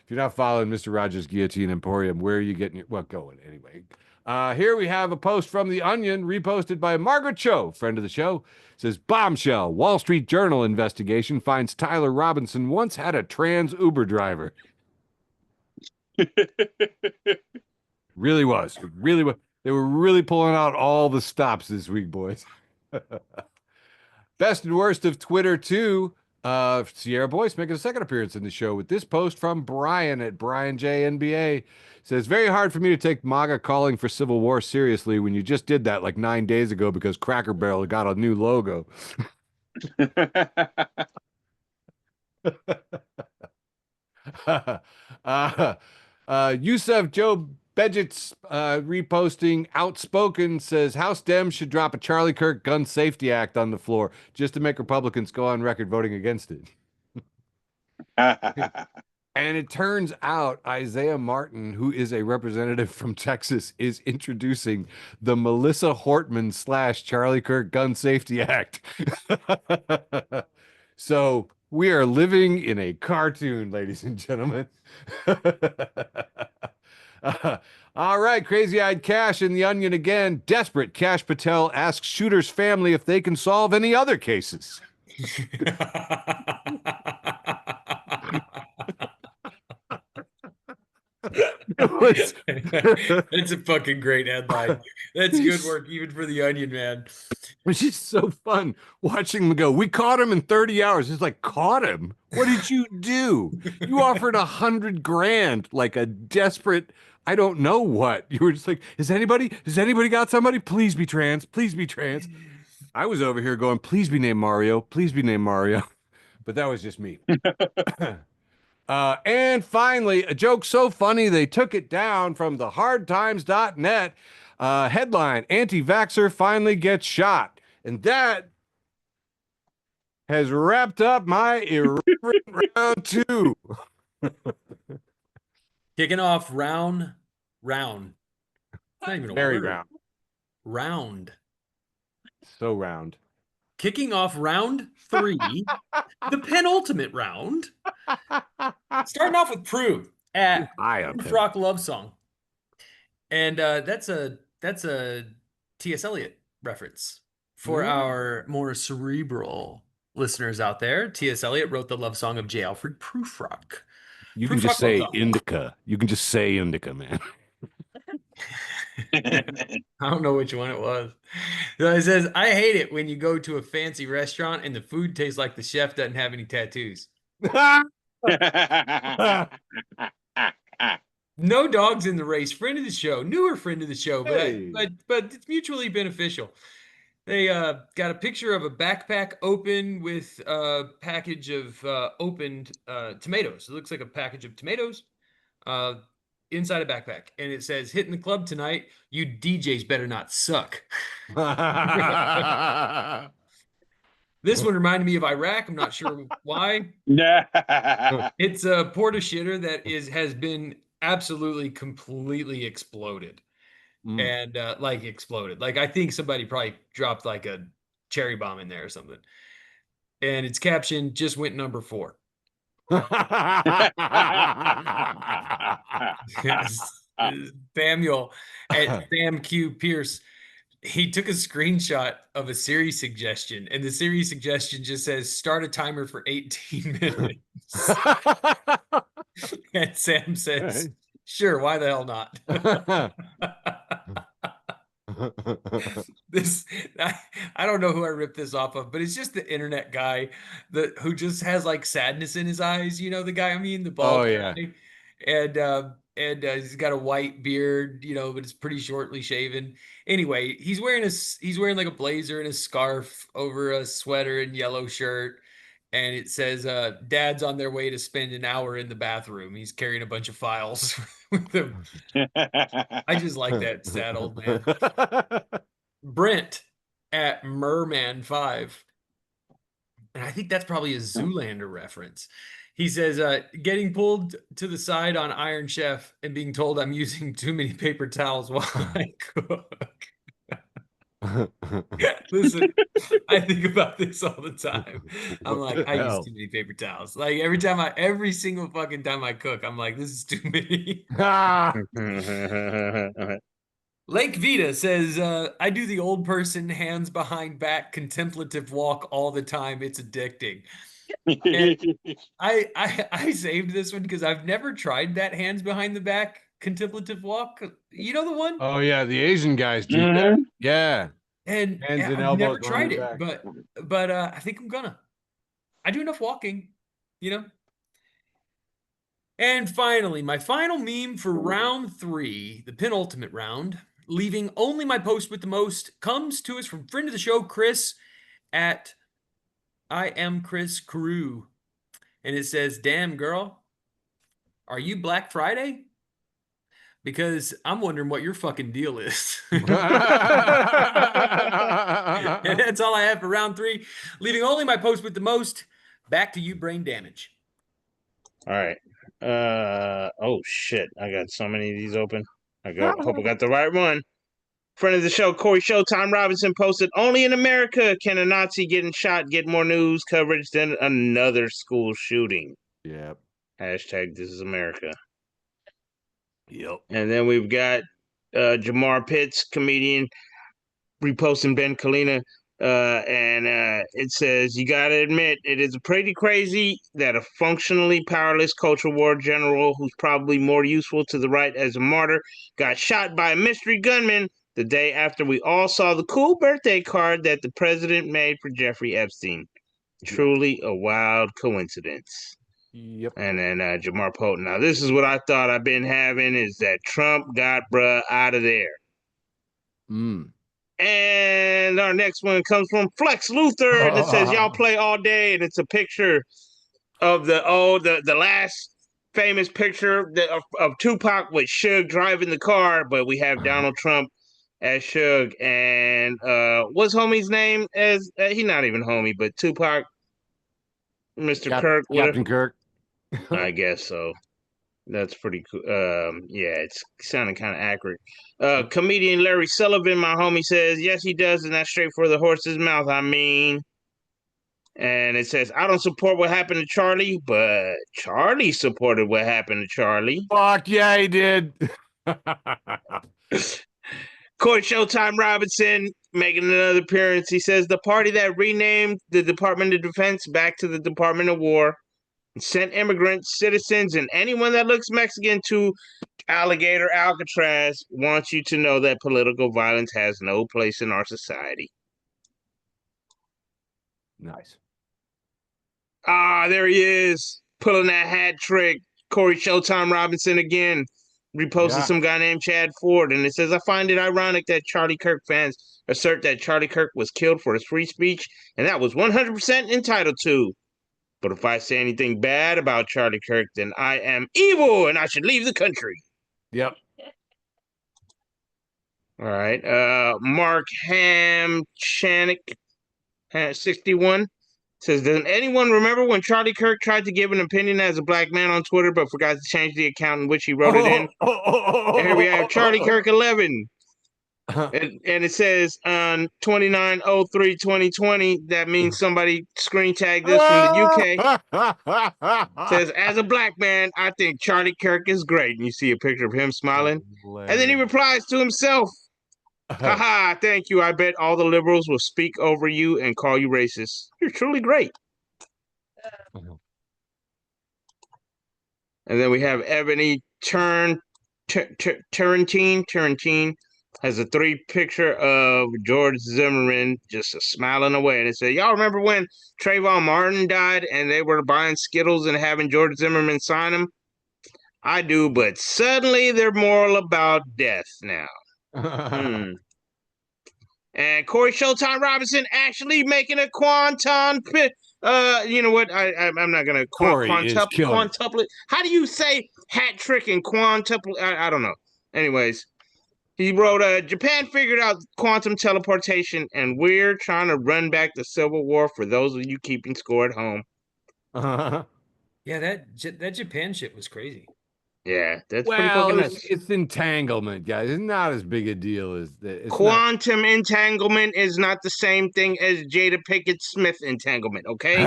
you're not following Mr. Rogers' Guillotine Emporium, where are you getting your... Well, going anyway. Here we have a post from The Onion, reposted by Margaret Cho, friend of the show. It says, bombshell, Wall Street Journal investigation finds Tyler Robinson once had a trans Uber driver. Really was. It really was. They were really pulling out all the stops this week, boys. Best and worst of Twitter, too. Sierra Boyce making a second appearance in the show with this post from Brian at Brian J NBA. Says, very hard for me to take MAGA calling for civil war seriously when you just did that like 9 days ago because Cracker Barrel got a new logo. Yusuf Joe Bedget's reposting Outspoken says House Dems should drop a Charlie Kirk Gun Safety Act on the floor just to make Republicans go on record voting against it. And it turns out Isaiah Martin, who is a representative from Texas, is introducing the Melissa Hortman / Charlie Kirk Gun Safety Act. So we are living in a cartoon, ladies and gentlemen. All right, Crazy Eyed Cash in The Onion again. Desperate, Cash Patel asks Shooter's family if they can solve any other cases. It's a fucking great headline. That's good work, even for The Onion, man. It's just so fun watching them go. We caught him in 30 hours. It's like, caught him? What did you do? You offered $100,000, like a desperate, I don't know what. You were just like, has anybody got somebody? Please be trans. Please be trans. I was over here going, please be named Mario. Please be named Mario. But that was just me. And finally, a joke so funny they took it down from the hardtimes.net. Headline, anti-vaxxer finally gets shot. And that has wrapped up my irreverent round two. Kicking off round. It's not even a Very word. round. Round. So round. Kicking off round 3, the penultimate round. Starting off with Prue at Proof Rock Love Song. And that's a T.S. Eliot reference for our more cerebral listeners out there. T.S. Eliot wrote the love song of J. Alfred Prufrock. You can just say indica. You can just say indica, man. I don't know which one it was. So it says, I hate it when you go to a fancy restaurant and the food tastes like the chef doesn't have any tattoos. No dogs in the race. Friend of the show, newer friend of the show, Hey. but it's mutually beneficial. They got a picture of a backpack open with a package of opened tomatoes. It looks like a package of tomatoes uh, inside a backpack, and it says, "Hitting the club tonight. You DJs better not suck." This one reminded me of Iraq. I'm not sure why. It's a porta shitter that has been absolutely completely exploded. And like exploded. Like I think somebody probably dropped like a cherry bomb in there or something. And its caption just went number 4. Samuel at Sam Q Pierce. He took a screenshot of a series suggestion, and the series suggestion just says start a timer for 18 minutes. And Sam says, sure, why the hell not? This I don't know who I ripped this off of, but it's just the internet guy who just has like sadness in his eyes. You know the guy I mean, the bald yeah. guy. And he's got a white beard, but it's pretty shortly shaven. Anyway, he's wearing like a blazer and a scarf over a sweater and yellow shirt. And it says, Dad's on their way to spend an hour in the bathroom. He's carrying a bunch of files with him. I just like that sad old man. Brent at Merman5. And I think that's probably a Zoolander reference. He says, getting pulled to the side on Iron Chef and being told I'm using too many paper towels while I cook. Listen, I think about this all the time. I'm like, I use too many paper towels. Like every single fucking time I cook, I'm like, this is too many. Lake Vita says, I do the old person hands behind back contemplative walk all the time. It's addicting. And I saved this one because I've never tried that hands behind the back contemplative walk. You know the one? Oh yeah, the Asian guys do that. Yeah. And Hands and I've elbows never behind tried your it, back. but I think I'm gonna. I do enough walking, And finally, my final meme for round 3, the penultimate round, leaving only my post with the most, comes to us from friend of the show, Chris at I am Chris Carew. And it says, damn girl, are you Black Friday? Because I'm wondering what your fucking deal is. And that's all I have for round 3, leaving only my post with the most. Back to you, Brain Damage. All right. Oh shit! I got so many of these open. Hope I got the right one. Friend of the show, Corey Showtime Robinson posted, only in America can a Nazi getting shot get more news coverage than another school shooting. Yep. Hashtag this is America. Yep. And then we've got Jamar Pitts, comedian, reposting Ben Kalina. And it says, you got to admit, it is pretty crazy that a functionally powerless culture war general who's probably more useful to the right as a martyr got shot by a mystery gunman the day after we all saw the cool birthday card that the president made for Jeffrey Epstein. Truly a wild coincidence. Yep. And then Jamar Poten. Now, this is what I thought I've been having, is that Trump got bruh out of there. And our next one comes from Flex Luthor, and it says, y'all play all day, and it's a picture of the last famous picture of Tupac with Suge driving the car, but we have Donald Trump as Suge, and what's homie's name? As he's not even homie, but Tupac, Mr. Kirk, Captain Kirk. I guess so. That's pretty cool. Yeah, it's sounding kind of accurate. Comedian Larry Sullivan, my homie, says, yes, he does, and that's straight for the horse's mouth, I mean. And it says, I don't support what happened to Charlie, but Charlie supported what happened to Charlie. Fuck yeah, he did. Corey Showtime Robinson making another appearance. He says, the party that renamed the Department of Defense back to the Department of War and sent immigrants, citizens, and anyone that looks Mexican to Alligator Alcatraz. Wants you to know that political violence has no place in our society. Nice. Ah, there he is, pulling that hat trick. Corey Showtime Robinson again. Reposted Yeah. some guy named Chad Ford, and it says, I find it ironic that Charlie Kirk fans assert that Charlie Kirk was killed for his free speech, and that was 100% entitled to. But if I say anything bad about Charlie Kirk, then I am evil and I should leave the country. Yep. All right. Mark Hamchanik, 61, says, does anyone remember when Charlie Kirk tried to give an opinion as a black man on Twitter, but forgot to change the account in which he wrote it in? And here we have Charlie Kirk 11. And it says on 29/03/2020, that means somebody screen tagged this from the UK. Says, as a black man, I think Charlie Kirk is great. And you see a picture of him smiling. And then he replies to himself, haha, thank you. I bet all the liberals will speak over you and call you racist. You're truly great. And then we have Ebony Turrentine has a 3 picture of George Zimmerman just smiling away. And it said, y'all remember when Trayvon Martin died and they were buying Skittles and having George Zimmerman sign them? I do, but suddenly they're more about death now. And Corey Showtime Robinson actually making a quantum. You know what? I'm not gonna quintuple. How do you say hat trick and quintuple? I don't know. Anyways, he wrote, Japan figured out quantum teleportation, and we're trying to run back the Civil War for those of you keeping score at home. Yeah, that Japan shit was crazy. Yeah, that's pretty fucking nuts. It's entanglement, guys. It's not as big a deal as that. Quantum entanglement is not the same thing as Jada Pinkett Smith entanglement, okay?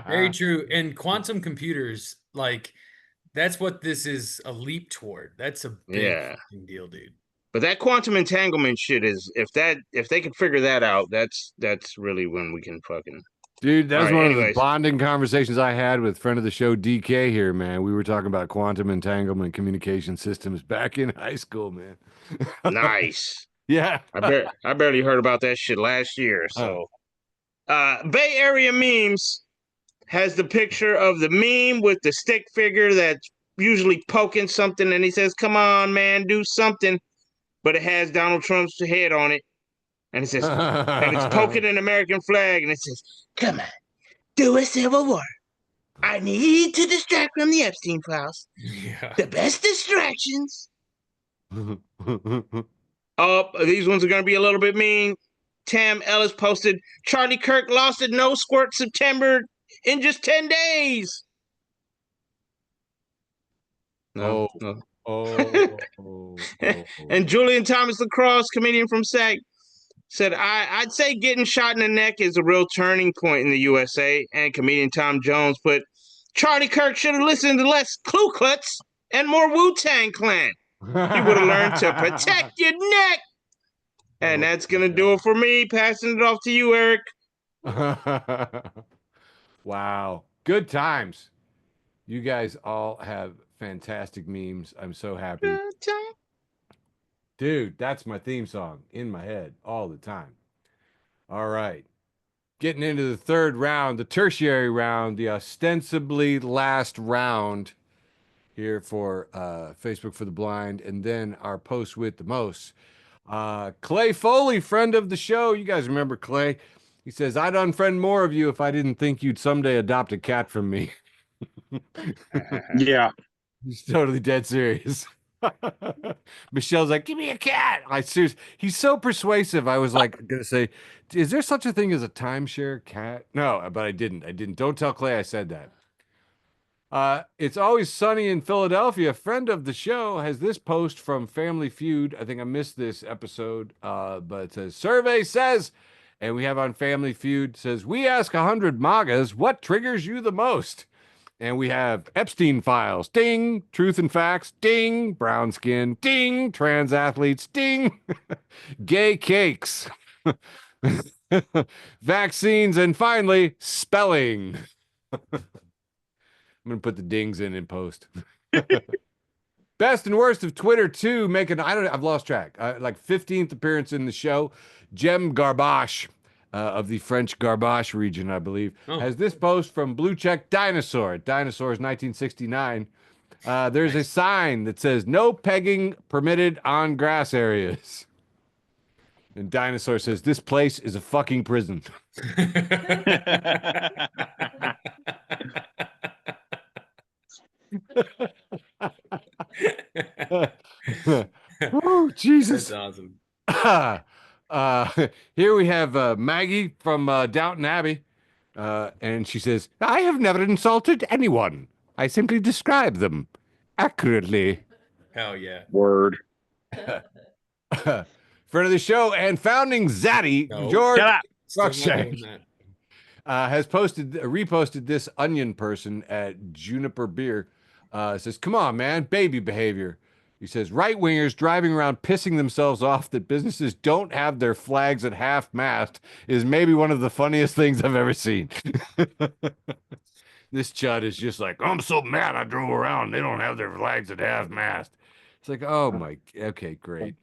Very true. And quantum computers, like, that's what this is a leap toward. That's a big fucking deal, dude. But that quantum entanglement shit is, if they could figure that out, that's really when we can fucking. Dude, that's one of the bonding conversations I had with friend of the show, DK here, man. We were talking about quantum entanglement communication systems back in high school, man. Nice. Yeah. I barely heard about that shit last year. So, Bay Area Memes has the picture of the meme with the stick figure that's usually poking something, and he says, come on, man, do something. But it has Donald Trump's head on it. And it says, and it's poking an American flag, and it says, come on, do a Civil War. I need to distract from the Epstein files. Yeah. The best distractions. Oh, these ones are going to be a little bit mean. Tam Ellis posted, Charlie Kirk lost at No Squirt September in just 10 days. No. And Julian Thomas Lacrosse, comedian from SAG, said, I'd say getting shot in the neck is a real turning point in the USA. And comedian Tom Jones put, Charlie Kirk should have listened to less Ku Klux and more Wu-Tang Clan. He would have learned to protect your neck. And that's going to do it for me. Passing it off to you, Eric. Wow. Good times. You guys all have fantastic memes. I'm so happy. Good time. Dude, that's my theme song in my head all the time. All right. Getting into the third round, the tertiary round, the ostensibly last round here for Facebook for the Blind, and then our post with the most. Clay Foley, friend of the show. You guys remember Clay? He says, I'd unfriend more of you if I didn't think you'd someday adopt a cat from me. Yeah. He's totally dead serious. Michelle's like, give me a cat. He's so persuasive. I was like, gonna say, is there such a thing as a timeshare cat? No, but I didn't. Don't tell Clay I said that. It's Always Sunny in Philadelphia. A friend of the show has this post from Family Feud. I think I missed this episode, but it says, survey says, and we have on Family Feud, says, we ask 100 MAGAs, what triggers you the most? And we have Epstein files, ding, truth and facts, ding, brown skin, ding, trans athletes, ding, gay cakes, vaccines, and finally, spelling. gonna put the dings in post. Best and worst of Twitter too, making I've lost track. Like 15th appearance in the show. Jem Garbache of the French Garbache region, I believe, has this post from Blue Check Dinosaur. Dinosaur's 1969. There's a sign that says no pegging permitted on grass areas. And Dinosaur says this place is a fucking prison. Oh, Jesus. That's awesome. Here we have Maggie from Downton Abbey. And she says, I have never insulted anyone. I simply describe them accurately. Hell yeah. Word. Friend of the show and founding Zaddy, No. George Shut up. Still not Cruikshank, doing that. has reposted this onion person at Juniper Beer. Says, come on, man, baby behavior. He says, right wingers driving around pissing themselves off that businesses don't have their flags at half mast is maybe one of the funniest things I've ever seen. This chud is just like, I'm so mad I drove around. They don't have their flags at half mast. It's like, oh my, okay, great.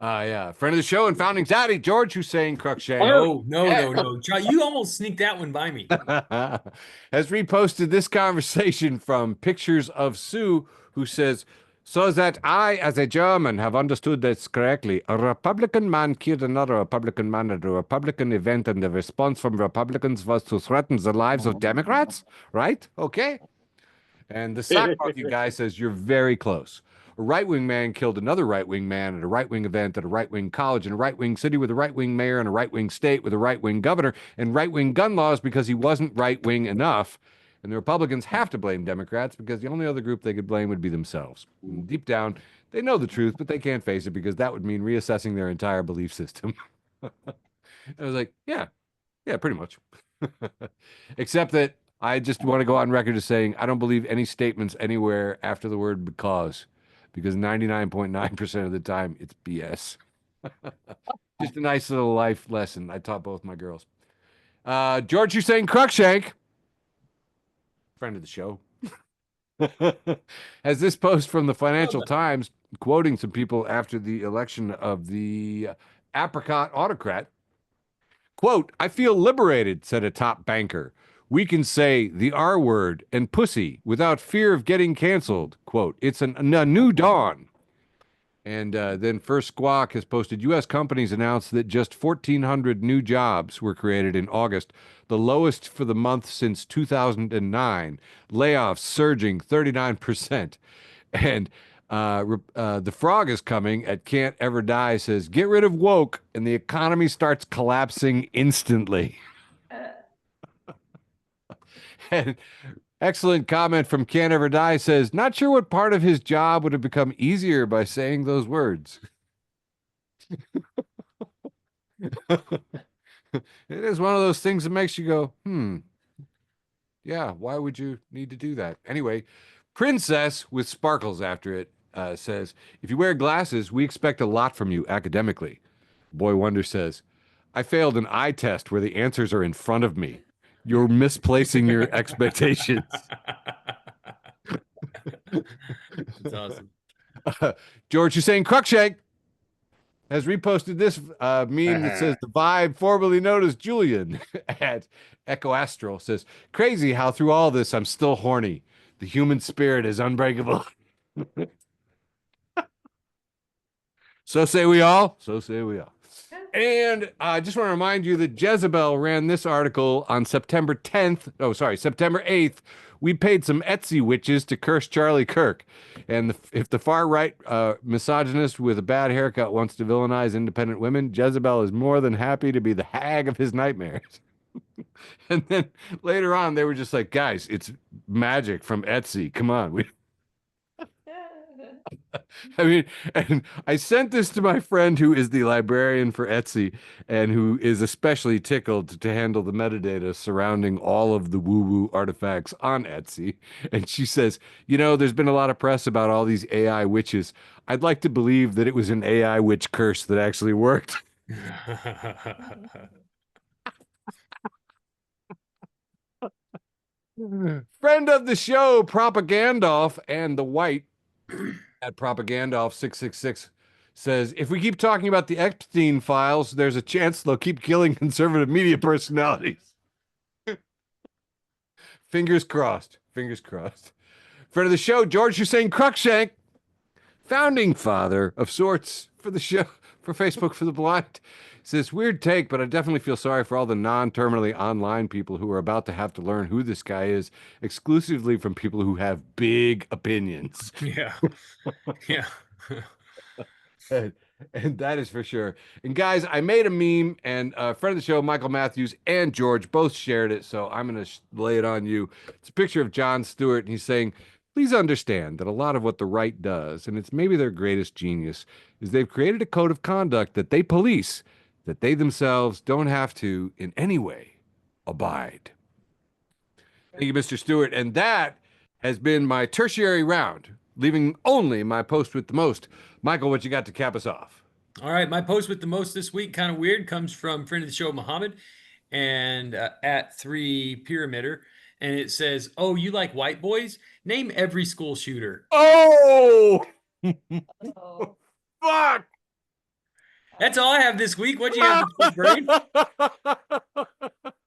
Yeah, friend of the show and founding daddy, George Hussein Cruikshank. Oh, no. John, you almost sneaked that one by me. Has reposted this conversation from Pictures of Sue, who says, so that I, as a German, have understood this correctly. A Republican man killed another Republican man at a Republican event, and the response from Republicans was to threaten the lives of Democrats? Right? Okay. And the sock monkey guy says, you're very close. A right-wing man killed another right-wing man at a right-wing event at a right-wing college in a right-wing city with a right-wing mayor and a right-wing state with a right-wing governor and right-wing gun laws because he wasn't right-wing enough. And the Republicans have to blame Democrats because the only other group they could blame would be themselves. And deep down, they know the truth, but they can't face it because that would mean reassessing their entire belief system. I was like, yeah, pretty much. Except that I just want to go on record as saying I don't believe any statements anywhere after the word because 99.9% of the time it's BS. Just a nice little life lesson I taught both my girls. George Hussein Cruikshank, friend of the show, has this post from the Financial Times quoting some people after the election of the apricot autocrat. Quote, I feel liberated, said a top banker. We can say the R word and pussy without fear of getting canceled. Quote, it's a new dawn. And then First Squawk has posted, U.S. companies announced that just 1,400 new jobs were created in August, the lowest for the month since 2009. Layoffs surging 39%. And the frog is coming at Can't Ever Die says, get rid of woke and the economy starts collapsing instantly. And excellent comment from Can't Ever Die says, not sure what part of his job would have become easier by saying those words. It is one of those things that makes you go, yeah, why would you need to do that? Anyway, Princess with sparkles after it says, if you wear glasses, we expect a lot from you academically. Boy Wonder says, I failed an eye test where the answers are in front of me. You're misplacing your expectations. That's awesome. George Hussein Cruikshank has reposted this meme that says the vibe formerly known as Julian at Echo Astral says, crazy how through all this I'm still horny. The human spirit is unbreakable. So say we all. So say we all. And I just want to remind you that Jezebel ran this article on September 10th. Oh, sorry, September 8th. We paid some Etsy witches to curse Charlie Kirk. And if the far right misogynist with a bad haircut wants to villainize independent women, Jezebel is more than happy to be the hag of his nightmares. And then later on, they were just like, guys, it's magic from Etsy. Come on. I mean, and I sent this to my friend who is the librarian for Etsy and who is especially tickled to handle the metadata surrounding all of the woo-woo artifacts on Etsy. And she says, you know, there's been a lot of press about all these AI witches. I'd like to believe that it was an AI witch curse that actually worked. Friend of the show, Propagandolf, and the white at Propagandolf 666 says, if we keep talking about the Epstein files, there's a chance they'll keep killing conservative media personalities. Fingers crossed. Fingers crossed. Friend of the show, George Hussein Cruikshank, founding father of sorts for the show, for Facebook for the Blind, says, weird take, but I definitely feel sorry for all the non-terminally online people who are about to have to learn who this guy is exclusively from people who have big opinions. Yeah. Yeah. And that is for sure. And guys, I made a meme, and a friend of the show, Michael Matthews and George, both shared it. So I'm going to lay it on you. It's a picture of Jon Stewart, and he's saying, please understand that a lot of what the right does, and it's maybe their greatest genius, is they've created a code of conduct that they police, that they themselves don't have to in any way abide. Thank you, Mr. Stewart. And that has been my tertiary round, leaving only my post with the most. Michael, what you got to cap us off? All right, my post with the most this week, kind of weird, comes from friend of the show, Muhammad, and at 3 Pyramider, and it says, "Oh, you like white boys? Name every school shooter." Oh, fuck! That's all I have this week. What'd you have this week, Brane?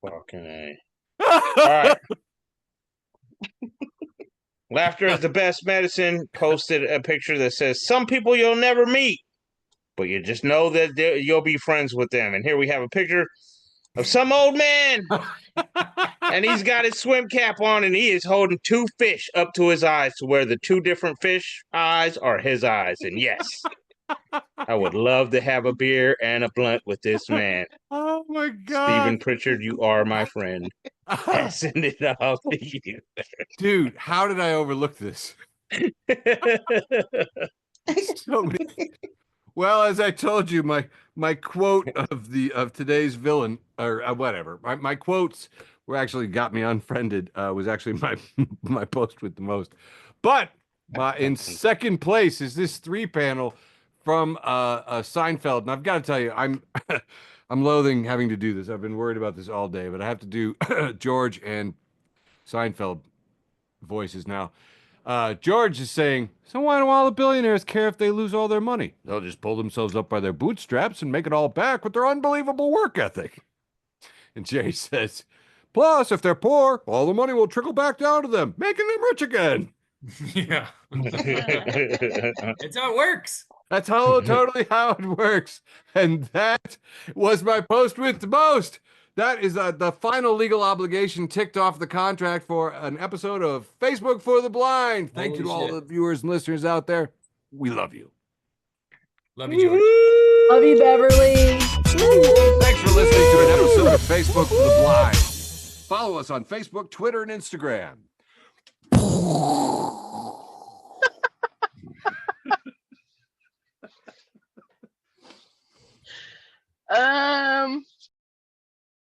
Fucking A. All right. Laughter is the best medicine. Posted a picture that says, some people you'll never meet, but you just know that you'll be friends with them. And here we have a picture of some old man. And he's got his swim cap on, and he is holding 2 fish up to his eyes to where the 2 different fish eyes are his eyes. And yes, I would love to have a beer and a blunt with this man. Oh my God. Stephen Pritchard, you are my friend. Passing it off to you. Dude, how did I overlook this? So many. Well, as I told you, my quote of today's villain, or whatever, my quotes were actually got me unfriended. Was actually my post with the most. But in second place is this 3-panel from Seinfeld, and I've got to tell you, I'm I'm loathing having to do this. I've been worried about this all day, but I have to do George and Seinfeld voices now. George is saying, so why do all the billionaires care if they lose all their money? They'll just pull themselves up by their bootstraps and make it all back with their unbelievable work ethic. And Jerry says, plus, if they're poor, all the money will trickle back down to them, making them rich again. Yeah. It's how it works. That's totally how it works. And that was my post with the most. That is the final legal obligation ticked off the contract for an episode of Facebook for the Blind. Thank you to all the viewers and listeners out there. We love you. Love you, George. Love you, Beverly. Thanks for listening to an episode of Facebook for the Blind. Follow us on Facebook, Twitter, and Instagram.